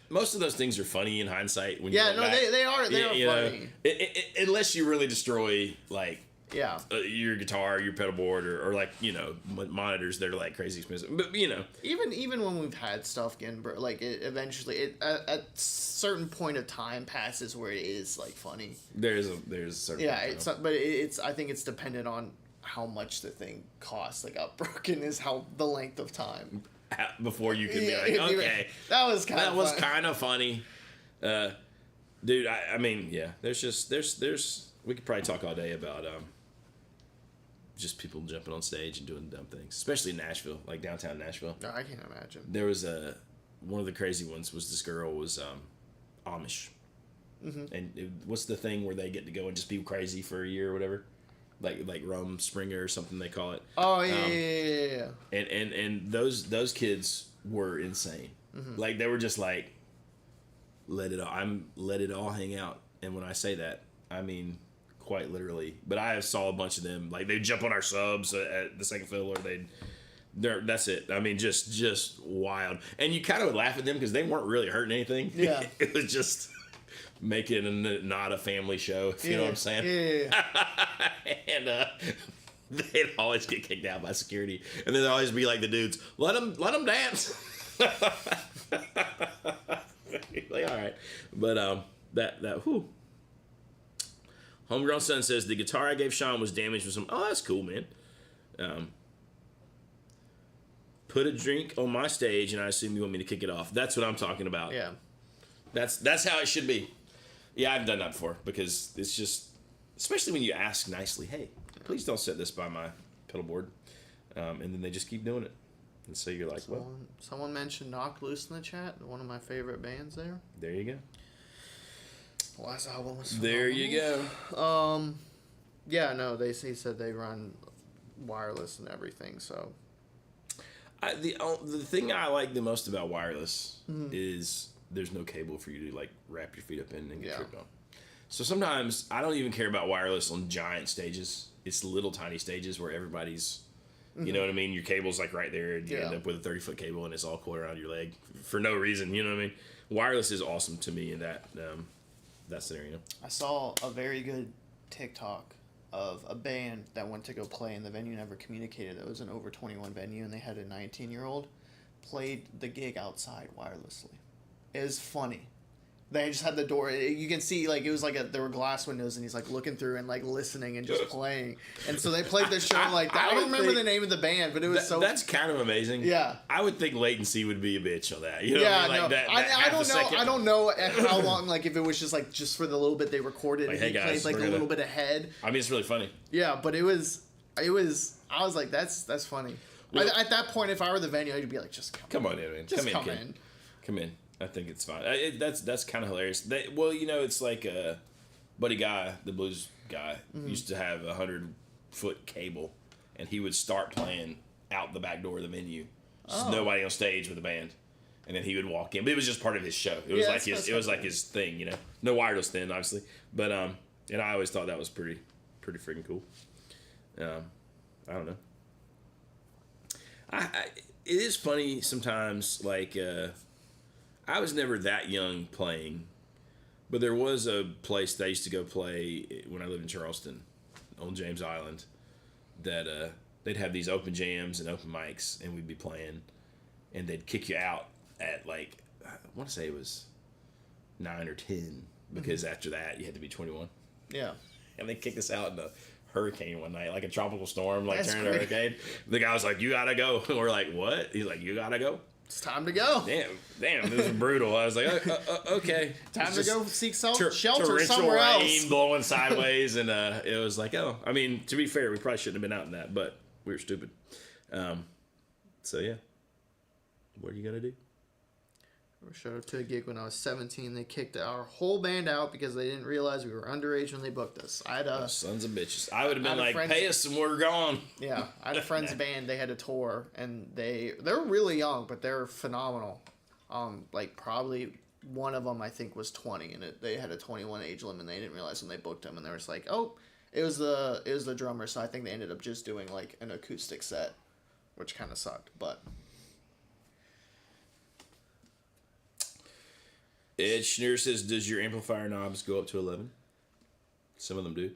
Most of those things are funny in hindsight. When they are funny. Unless you really destroy like Yeah. Your guitar, your pedal board, or like, you know, monitors that are like crazy expensive. But, you know. Even when we've had stuff getting, like, it eventually, at certain point of time passes where it is, like, funny. There's a certain it's I think it's dependent on how much the thing costs. Like, how broken is how the length of time. Before you can be like, okay. That was kind of funny. Dude, I mean, yeah. There's we could probably talk all day about just people jumping on stage and doing dumb things, especially in Nashville, like downtown Nashville. No, I can't imagine. There was one of the crazy ones was this girl was Amish, and what's the thing where they get to go and just be crazy for a year or whatever, like Rum Springer or something they call it. Oh yeah. And those kids were insane. Like they were just like, let it all hang out. And when I say that, I mean quite literally. But I saw a bunch of them, like they'd jump on our subs at the second fiddle, or that's it. I mean, just wild. And you kind of would laugh at them because they weren't really hurting anything. Yeah. It was just making not a family show, if you know what I'm saying. Yeah. And they'd always get kicked out by security, and then they'd always be like the dudes, let them dance. Like, all right, but that whew. Homegrown Son says the guitar I gave Sean was damaged with some. Oh, that's cool, man. Put a drink on my stage, and I assume you want me to kick it off. That's what I'm talking about. Yeah. That's how it should be. Yeah, I've done that before because it's just, especially when you ask nicely, hey, please don't set this by my pedal board, and then they just keep doing it, and so you're like, well. Someone mentioned Knocked Loose in the chat. One of my favorite bands there. There you go. Last album was there you go. Yeah, no, he said they run wireless and everything, so. The thing I like the most about wireless is there's no cable for you to like wrap your feet up in and get tripped on. So sometimes I don't even care about wireless on giant stages. It's little tiny stages where everybody's You know what I mean? Your cable's like right there, and you end up with a 30-foot cable, and it's all coiled around your leg for no reason. You know what I mean? Wireless is awesome to me in that scenario. I saw a very good TikTok of a band that went to go play, and the venue never communicated. It was an over 21 venue, and they had a 19-year-old played the gig outside wirelessly. It was funny. They just had the door. You can see, like, it was like there were glass windows, and he's like looking through and like listening and just playing. And so they played the show like that. I don't remember the name of the band, but it was That's kind of amazing. Yeah. I would think latency would be a bitch on that. You know yeah, what I mean? Like no. I don't know. I don't know how long. Like if it was just for the little bit they recorded, like, and he hey guys, played like a little bit ahead. I mean, it's really funny. Yeah, but it was. I was like, that's funny. Well, at that point, if I were the venue, I'd be like, just come on in, man. Just come in. Come in. I think it's fine. That's kind of hilarious. Well, you know, it's like Buddy Guy, the blues guy, used to have a 100-foot cable, and he would start playing out the back door of the venue. Just nobody on stage with the band, and then he would walk in. But it was just part of his show. It was like his thing, you know. No wireless then, obviously, but and I always thought that was pretty freaking cool. I don't know. It is funny sometimes, like. I was never that young playing, but there was a place that I used to go play when I lived in Charleston on James Island that they'd have these open jams and open mics, and we'd be playing, and they'd kick you out at like, I want to say it was 9 or 10, because after that you had to be 21. Yeah. And they kicked us out in a hurricane one night, like a tropical storm, like That's turned into a hurricane. The guy was like, "You gotta go." And we're like, "What?" He's like, "You gotta go." It's time to go. Damn, this is brutal. I was like, okay. Time to go seek shelter torrential somewhere else. Rain blowing sideways, and it was like, oh, I mean, to be fair, we probably shouldn't have been out in that, but we were stupid. So yeah, what are you gonna do? I showed up to a gig when I was 17. They kicked our whole band out because they didn't realize we were underage when they booked us. I had sons of bitches. I would have been like, pay us and we're gone. Yeah, I had a friend's band. They had a tour, and they're really young, but they're phenomenal. Like probably one of them I think was 20, and they had a 21 age limit. And they didn't realize when they booked them, and they were just like, oh, it was the drummer. So I think they ended up just doing like an acoustic set, which kind of sucked, but. Ed Schneer says, does your amplifier knobs go up to 11? Some of them do.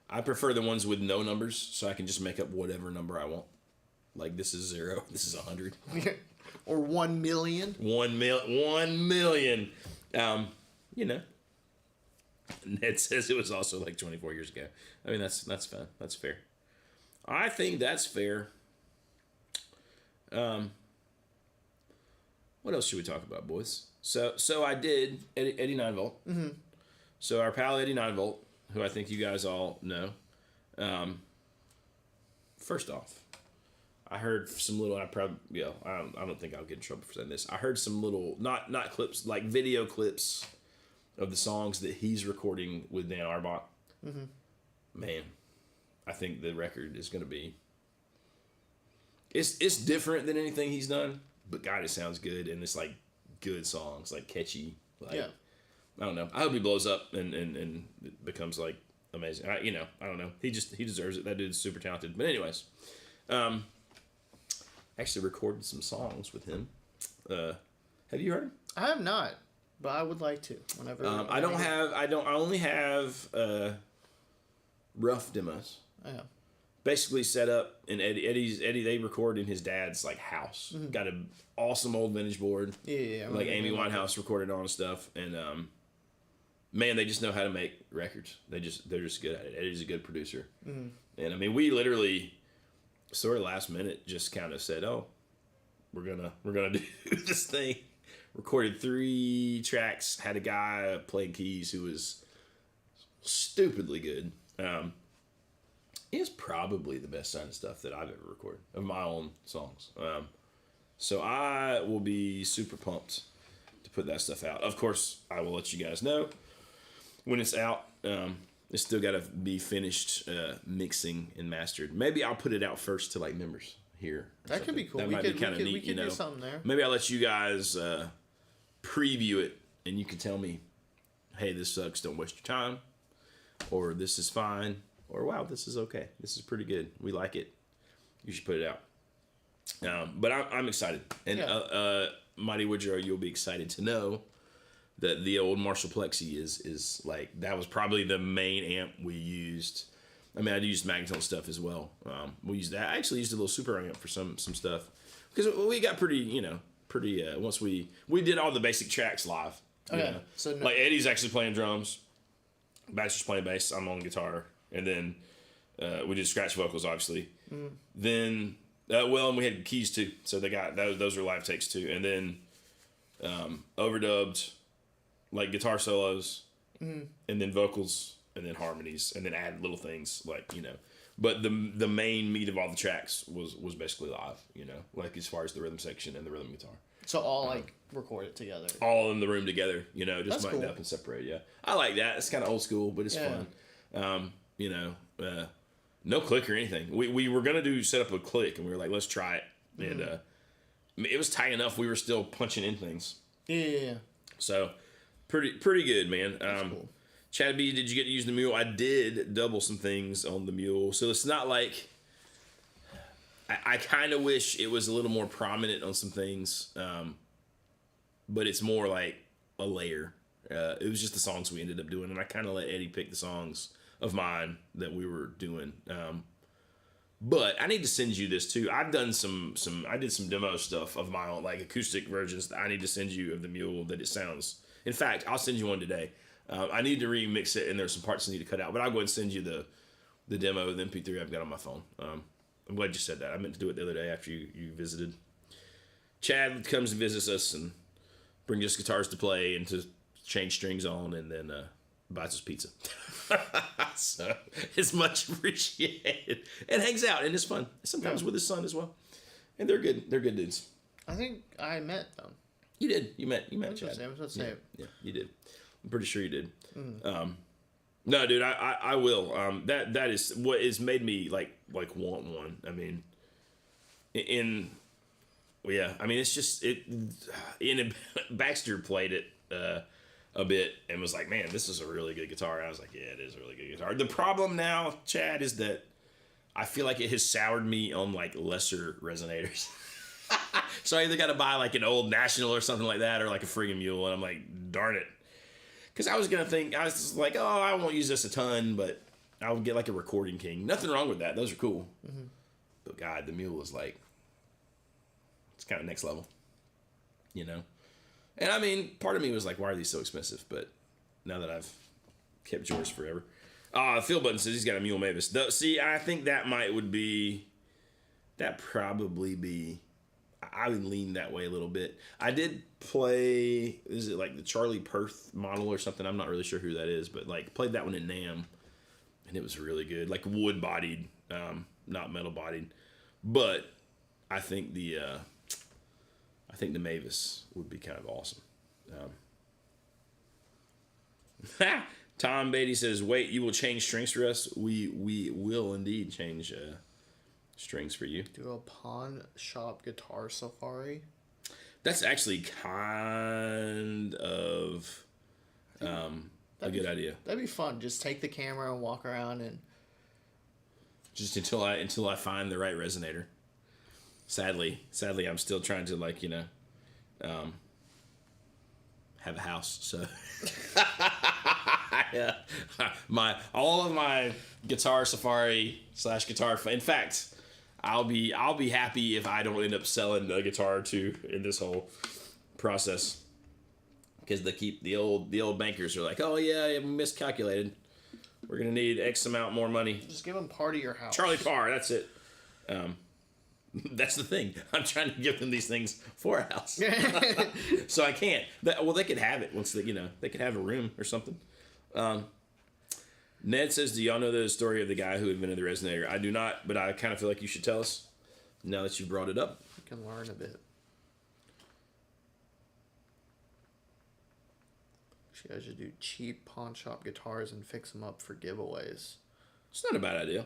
I prefer the ones with no numbers, so I can just make up whatever number I want. Like, this is 0, this is 100. Or 1 million. 1 million. You know. Ned says it was also like 24 years ago. I mean, that's fine. That's fair. I think that's fair. What else should we talk about, boys? So I did Eddie 9-volt. Mm-hmm. So our pal Eddie 9-volt, who I think you guys all know. First off, I heard some little. I don't think I'll get in trouble for saying this. I heard some little, not clips, like video clips of the songs that he's recording with Dan Arbach. Mm-hmm. Man, I think the record is going to be. It's different than anything he's done, but God, it sounds good, and it's like. Good songs, like catchy, like I don't know. I hope he blows up and it becomes like amazing. I don't know. He deserves it. That dude's super talented. But anyways, actually recorded some songs with him. Have you heard him? I have not, but I would like to. Whenever I only have rough demos. Yeah. Basically set up in Eddie. They record in his dad's like house. Mm-hmm. Got an awesome old vintage board. Yeah. Like Amy Winehouse recorded on and stuff, and man, they just know how to make records. They're just good at it. Eddie's a good producer, and I mean, we literally sort of last minute just kind of said, "Oh, we're gonna do this thing." Recorded 3 tracks. Had a guy playing keys who was stupidly good. It's probably the best sounding stuff that I've ever recorded of my own songs. So I will be super pumped to put that stuff out. Of course, I will let you guys know when it's out. It's still got to be finished mixing and mastered. Maybe I'll put it out first to like members here. That could be cool. That might be kind of neat. We could do something there. Maybe I'll let you guys preview it, and you can tell me, hey, this sucks, don't waste your time, or this is fine. Or, wow, this is okay. This is pretty good. We like it. You should put it out. But I'm excited, and Mighty Woodrow, you'll be excited to know that the old Marshall Plexi is like, that was probably the main amp we used. I mean, I used Magnetone stuff as well. We used that. I actually used a little super amp for some stuff because we got pretty once we did all the basic tracks live. Okay. So like Eddie's actually playing drums, Baxter's playing bass, I'm on guitar, and then we did scratch vocals obviously. Then and we had keys too, so they got those were live takes too, and then overdubbed like guitar solos, and then vocals, and then harmonies, and then add little things like, but the main meat of all the tracks was basically live, like as far as the rhythm section and the rhythm guitar. So all like recorded together. All in the room together, just That's mic'd cool. up and separated. Yeah, I like that. It's kind of old school, but it's fun. No click or anything. We were gonna set up a click, and we were like, let's try it, and it was tight enough. We were still punching in things. Yeah. So pretty good, man. Cool. Chad B, did you get to use the mule? I did double some things on the mule, so it's not like. I kind of wish it was a little more prominent on some things, but it's more like a layer. It was just the songs we ended up doing, and I kind of let Eddie pick the songs of mine that we were doing. But I need to send you this too. I've done I did some demo stuff of my own, like acoustic versions that I need to send you of the mule that it sounds. In fact, I'll send you one today. I need to remix it, and there's some parts I need to cut out, but I'll go ahead and send you the demo, the MP3 I've got on my phone. I'm glad you said that. I meant to do it the other day after you visited. Chad comes and visits us and brings us guitars to play and to change strings on, and then buys us pizza. So it's much appreciated. And hangs out, and it's fun. Sometimes with his son as well. And they're good. They're good dudes. I think I met them. You did. You met Chad. Yeah, you did. I'm pretty sure you did. No, dude, I will. That is what has made me like want one. I mean, it's just Baxter played it a bit and was like, man, this is a really good guitar. I was like, yeah, it is a really good guitar. The problem now, Chad, is that I feel like it has soured me on like lesser resonators. So I either got to buy like an old National or something like that, or like a friggin' Mule, and I'm like, darn it. Because I was just like, oh, I won't use this a ton, but I would get like a Recording King. Nothing wrong with that. Those are cool. But God, the Mule is like, it's kind of next level, And I mean, part of me was like, why are these so expensive? But now that I've kept yours forever. Phil Button says he's got a Mule Mavis. See, I think that probably be, I would lean that way a little bit. I did play, is it like the Charlie Perth model or something? I'm not really sure who that is, but like played that one in NAMM, and it was really good. Like wood bodied, not metal bodied. But I think the Mavis would be kind of awesome. Tom Beatty says, wait, you will change strings for us? We will indeed change strings for you. Do a pawn shop guitar safari. That's actually kind of a good idea. That'd be fun. Just take the camera and walk around and just until I find the right resonator. Sadly, I'm still trying to have a house. So yeah, all of my guitar safari / guitar. In fact, I'll be happy if I don't end up selling a guitar or two in this whole process, because the old bankers are like, oh yeah, we miscalculated. We're gonna need X amount more money. Just give them part of your house. Charlie Parr, that's it. That's the thing. I'm trying to give them these things for a house, so I can't. They could have it once they could have a room or something. Ned says, do y'all know the story of the guy who invented the resonator? I do not, but I kind of feel like you should tell us now that you brought it up. You can learn a bit. You guys should do cheap pawn shop guitars and fix them up for giveaways. It's not a bad idea,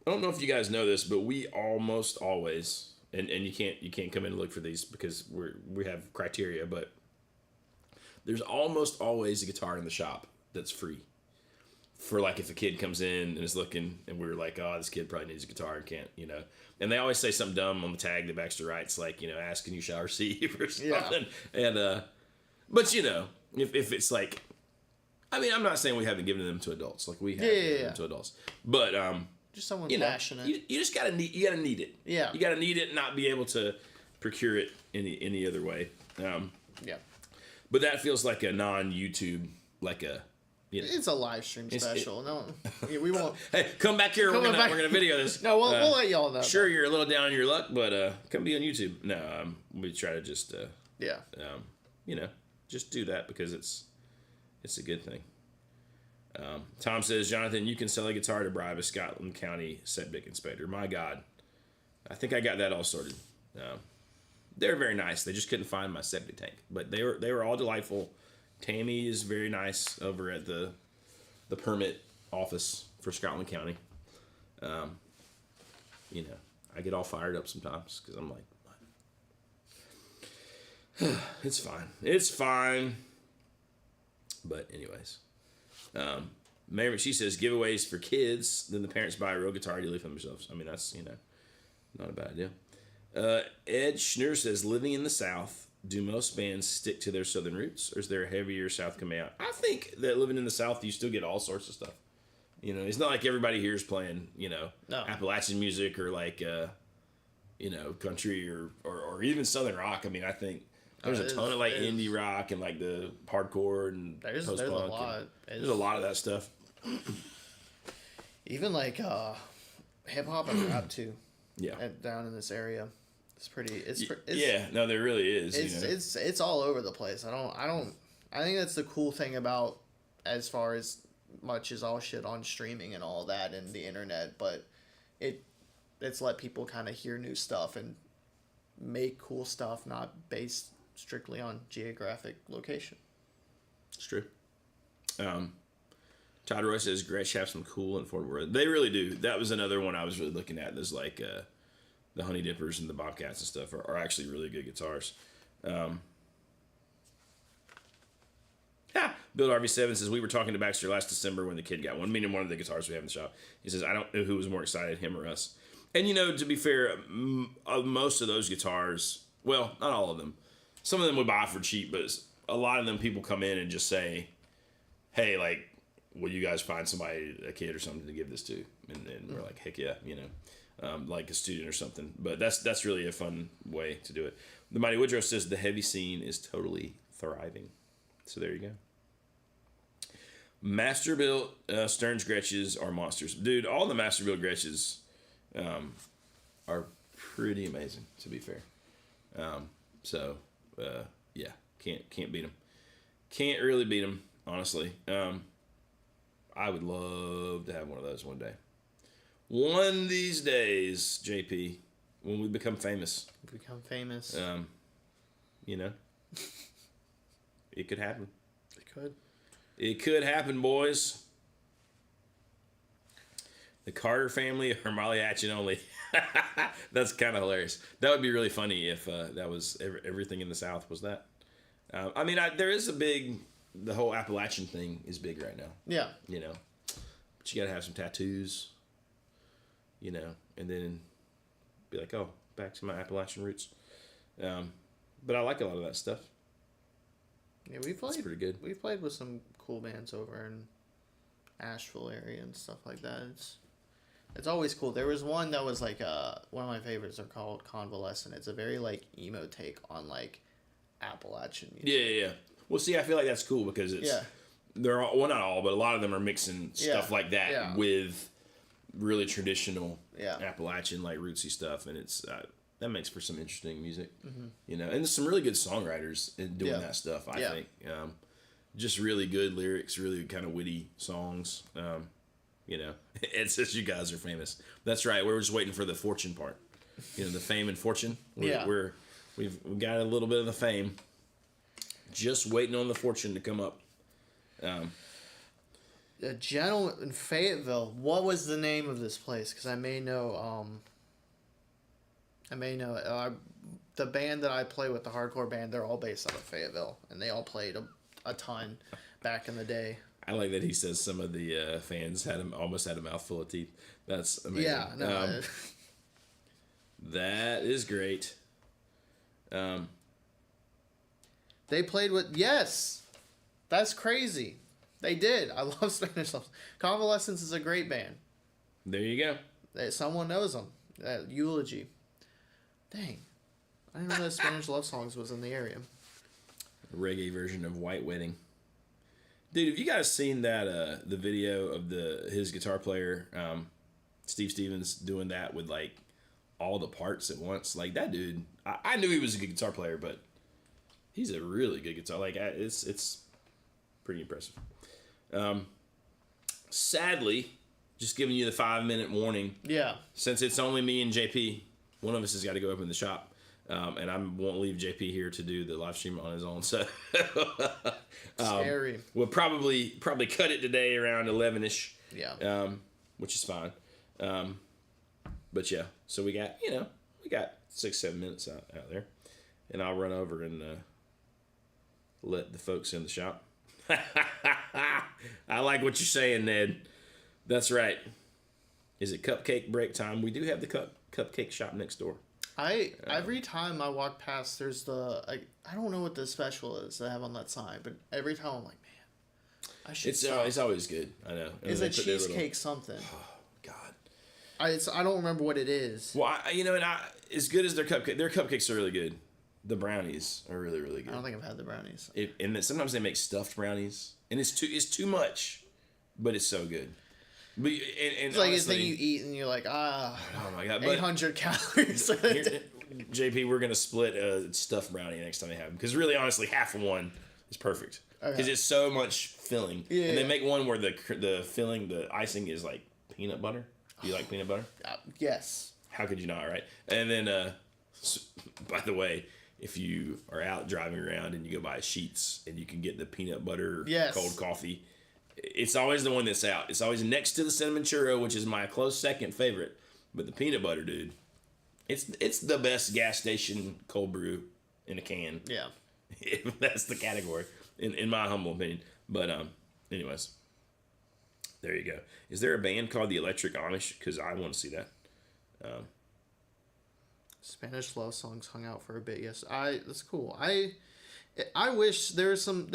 I don't know if you guys know this, but we almost always, and you can't come in and look for these because we have criteria, but there's almost always a guitar in the shop that's free for like if a kid comes in and is looking and we're like, oh, this kid probably needs a guitar and can't, and they always say something dumb on the tag that Baxter writes, like, ask can you shall receive or something. Yeah. And but if it's like, I mean, I'm not saying we haven't given them to adults, like we have given them to adults, but just someone passionate. You just gotta need it. Yeah, you gotta need it and not be able to procure it any other way. Yeah, but that feels like a non-YouTube, like a. It's a live stream special. No, we won't. Hey, come back here. We're gonna video this. No, we'll let y'all know. Sure, you're a little down on your luck, but come be on YouTube. No, we try to just just do that because it's a good thing. Tom says, Jonathan, you can sell a guitar to bribe a Scotland County septic inspector. My God, I think I got that all sorted. They're very nice. They just couldn't find my septic tank, but they were all delightful. Tammy is very nice over at the permit office for Scotland County. I get all fired up sometimes because I'm like, what? It's fine. But anyways, Mary, she says giveaways for kids, then the parents buy a real guitar to leave for themselves. I mean, that's not a bad idea. Ed Schnur says living in the South. Do most bands stick to their Southern roots, or is there a heavier South coming out? I think that living in the South, you still get all sorts of stuff. It's not like everybody here is playing, Appalachian music or like, country or even Southern rock. I mean, I think there's a ton of like indie rock and like the hardcore and post-punk. There's a lot. There's a lot of that stuff. Even like hip hop and rap too. Yeah. Down in this area. It's yeah, no, there really is. It's all over the place. I think that's the cool thing about as far as much as all shit on streaming and all that and the internet, but it's let people kind of hear new stuff and make cool stuff, not based strictly on geographic location. It's true. Todd Roy says Gretsch have some cool and affordable. They really do. That was another one I was really looking at. There's like the Honey Dippers and the Bobcats and stuff are actually really good guitars. Bill RV7 says, we were talking to Baxter last December when the kid got one, meaning one of the guitars we have in the shop. He says, I don't know who was more excited, him or us. And, to be fair, most of those guitars, well, not all of them. Some of them we buy for cheap, but a lot of them people come in and just say, hey, like, will you guys find somebody, a kid or something to give this to? And we're like, heck yeah, like a student or something. But that's really a fun way to do it. The Mighty Woodrow says the heavy scene is totally thriving. So there you go. Master-built Stearns Gretches are monsters. Dude, all the Master-built Gretches are pretty amazing, to be fair. Yeah, can't beat them. Can't really beat them, honestly. I would love to have one of those one day. One of these days, JP, when we become famous. It could happen. It could happen, boys. The Carter family or Molly Hatchin only. That's kind of hilarious. That would be really funny if that was everything in the South was that. There is the whole Appalachian thing is big right now. Yeah. But you got to have some tattoos, and then be like, oh, back to my Appalachian roots. But I like a lot of that stuff. Yeah, it's pretty good. We've played with some cool bands over in Asheville area and stuff like that. It's always cool. There was one that was like one of my favorites. Are called Convalescent. It's a very like emo take on like Appalachian music. Yeah. Well, see, I feel like that's cool because it's they're all, well, not all, but a lot of them are mixing stuff like that with really traditional Appalachian like rootsy stuff, and it's that makes for some interesting music, and there's some really good songwriters in doing that stuff. I think just really good lyrics, really kind of witty songs. It says you guys are famous. That's right. We're just waiting for the fortune part. The fame and fortune. We've got a little bit of the fame. Just waiting on the fortune to come up. A gentleman in Fayetteville. What was the name of this place? Because I may know. The band that I play with, the hardcore band, they're all based out of Fayetteville, and they all played a ton back in the day. I like that he says some of the fans almost had a mouthful of teeth. That's amazing. Yeah, no. That is great. They played with yes, that's crazy. They did. I love Spanish Love. Convalescence is a great band. There you go. Someone knows them. Eulogy. Dang, I didn't know that Spanish Love Songs was in the area. Reggae version of White Wedding. Dude, have you guys seen that the video of his guitar player, Steve Stevens, doing that with like all the parts at once? Like that dude, I knew he was a good guitar player, but he's a really good guitar. Like it's pretty impressive. Sadly, just giving you the 5-minute warning. Yeah. Since it's only me and JP, one of us has got to go open the shop. And I won't leave JP here to do the live stream on his own. So scary. We'll probably cut it today around 11ish. Yeah. Which is fine. But yeah, so we got 6-7 minutes out there, and I'll run over and let the folks in the shop. I like what you're saying, Ned. That's right. Is it cupcake break time? We do have the cupcake shop next door. Every time I walk past, there's I don't know what the special is they have on that sign, but every time I'm like, man, I should. It's always good. I know. Is a cheesecake something? Oh God. I don't remember what it is. Well, as good as their cupcakes are really good. The brownies are really, really good. I don't think I've had the brownies. And sometimes they make stuffed brownies, and it's too much, but it's so good. But, it's like a thing you eat and you're like, oh my God, 800 calories. JP, we're gonna split a stuffed brownie next time they have them, because really, honestly, half of one is perfect because it's so much filling. Yeah. And they make one where the filling, the icing is like peanut butter. Do you like peanut butter? Yes. How could you not, right? And then, by the way, if you are out driving around and you go buy Sheets and you can get the peanut butter cold coffee, it's always the one that's out. It's always next to the cinnamon churro, which is my close second favorite. But the peanut butter, dude, it's the best gas station cold brew in a can. Yeah. That's the category, in my humble opinion. But anyways, there you go. Is there a band called the Electric Amish? Because I want to see that. Spanish Love Songs hung out for a bit. Yes, that's cool. I wish there's some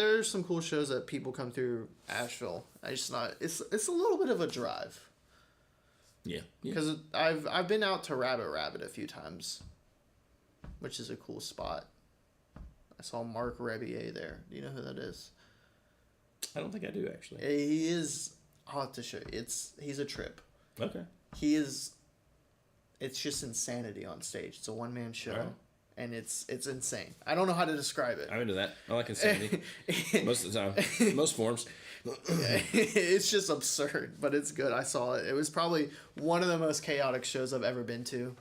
cool shows that people come through Asheville. It's a little bit of a drive. Yeah. Because I've been out to Rabbit a few times, which is a cool spot. I saw Mark Rebier there. Do you know who that is? I don't think I do, actually. He is. I'll have to show you. He's a trip. Okay. He is. It's just insanity on stage. It's a one-man show. Right. And it's insane. I don't know how to describe it. I'm into that. I like insanity. Most of the time. Most forms. It's just absurd, but it's good. I saw it. It was probably one of the most chaotic shows I've ever been to.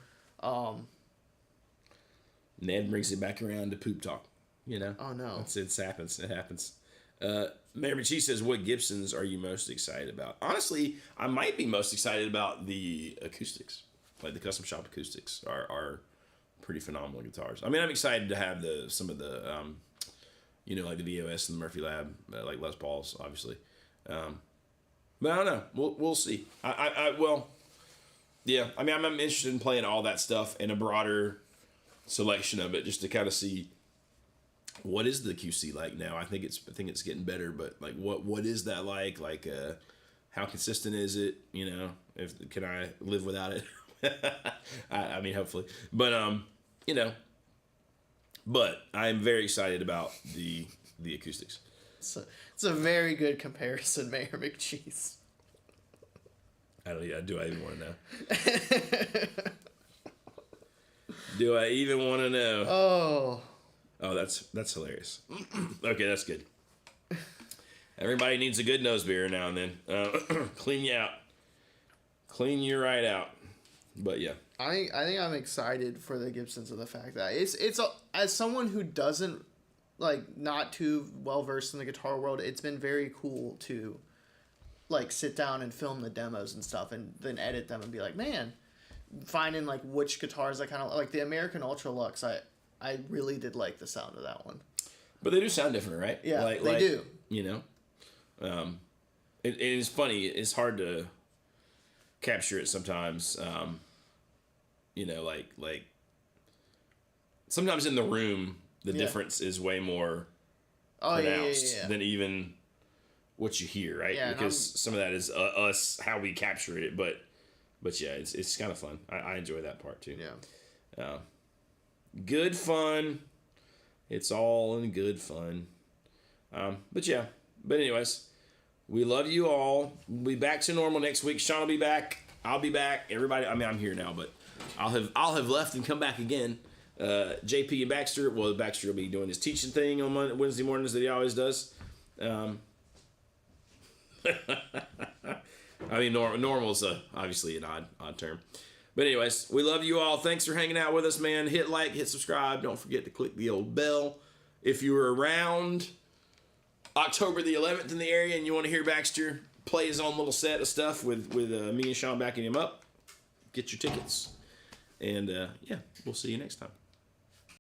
Ned brings it back around to poop talk. You know? Oh, no. It happens. It happens. Mary McChee says, what Gibsons are you most excited about? Honestly, I might be most excited about the acoustics. Like the custom shop acoustics are pretty phenomenal guitars. I mean, I'm excited to have some of the, like the VOS and the Murphy Lab, like Les Pauls, obviously. But I don't know. We'll see. Yeah. I mean, I'm interested in playing all that stuff in a broader selection of it, just to kind of see what is the QC like now. I think it's getting better, but like what is that like? Like, how consistent is it? You know, can I live without it? I mean, hopefully, but but I'm very excited about the acoustics. It's a very good comparison, Mayor McCheese. Do I even want to know? Do I even want to know? Oh, that's hilarious. Okay, that's good. Everybody needs a good nose beer now and then. Clean you out. Clean you right out. But yeah, I think I'm excited for the Gibsons of the fact that as someone who doesn't not too well versed in the guitar world, it's been very cool to sit down and film the demos and stuff and then edit them and be like, man, finding which guitars I kind of like. The American Ultra Lux, I really did like the sound of that one. But they do sound different, right? Yeah, they do. You know, it's funny. It's hard to capture it sometimes. Like sometimes in the room, the difference is way more pronounced than even what you hear, right? Yeah, because some of that is us, how we capture it. But yeah, it's kind of fun. I enjoy that part too. Yeah. Good fun. It's all in good fun. But anyways, we love you all. We'll be back to normal next week. Sean will be back. I'll be back. Everybody, I mean, I'm here now, but I'll have left and come back again. JP and Baxter. Well, Baxter will be doing his teaching thing on Wednesday mornings that he always does. I mean, normal's obviously an odd term. But anyways, we love you all. Thanks for hanging out with us, man. Hit like, hit subscribe. Don't forget to click the old bell. If you were around October the 11th in the area and you want to hear Baxter play his own little set of stuff with me and Sean backing him up, get your tickets. And, we'll see you next time.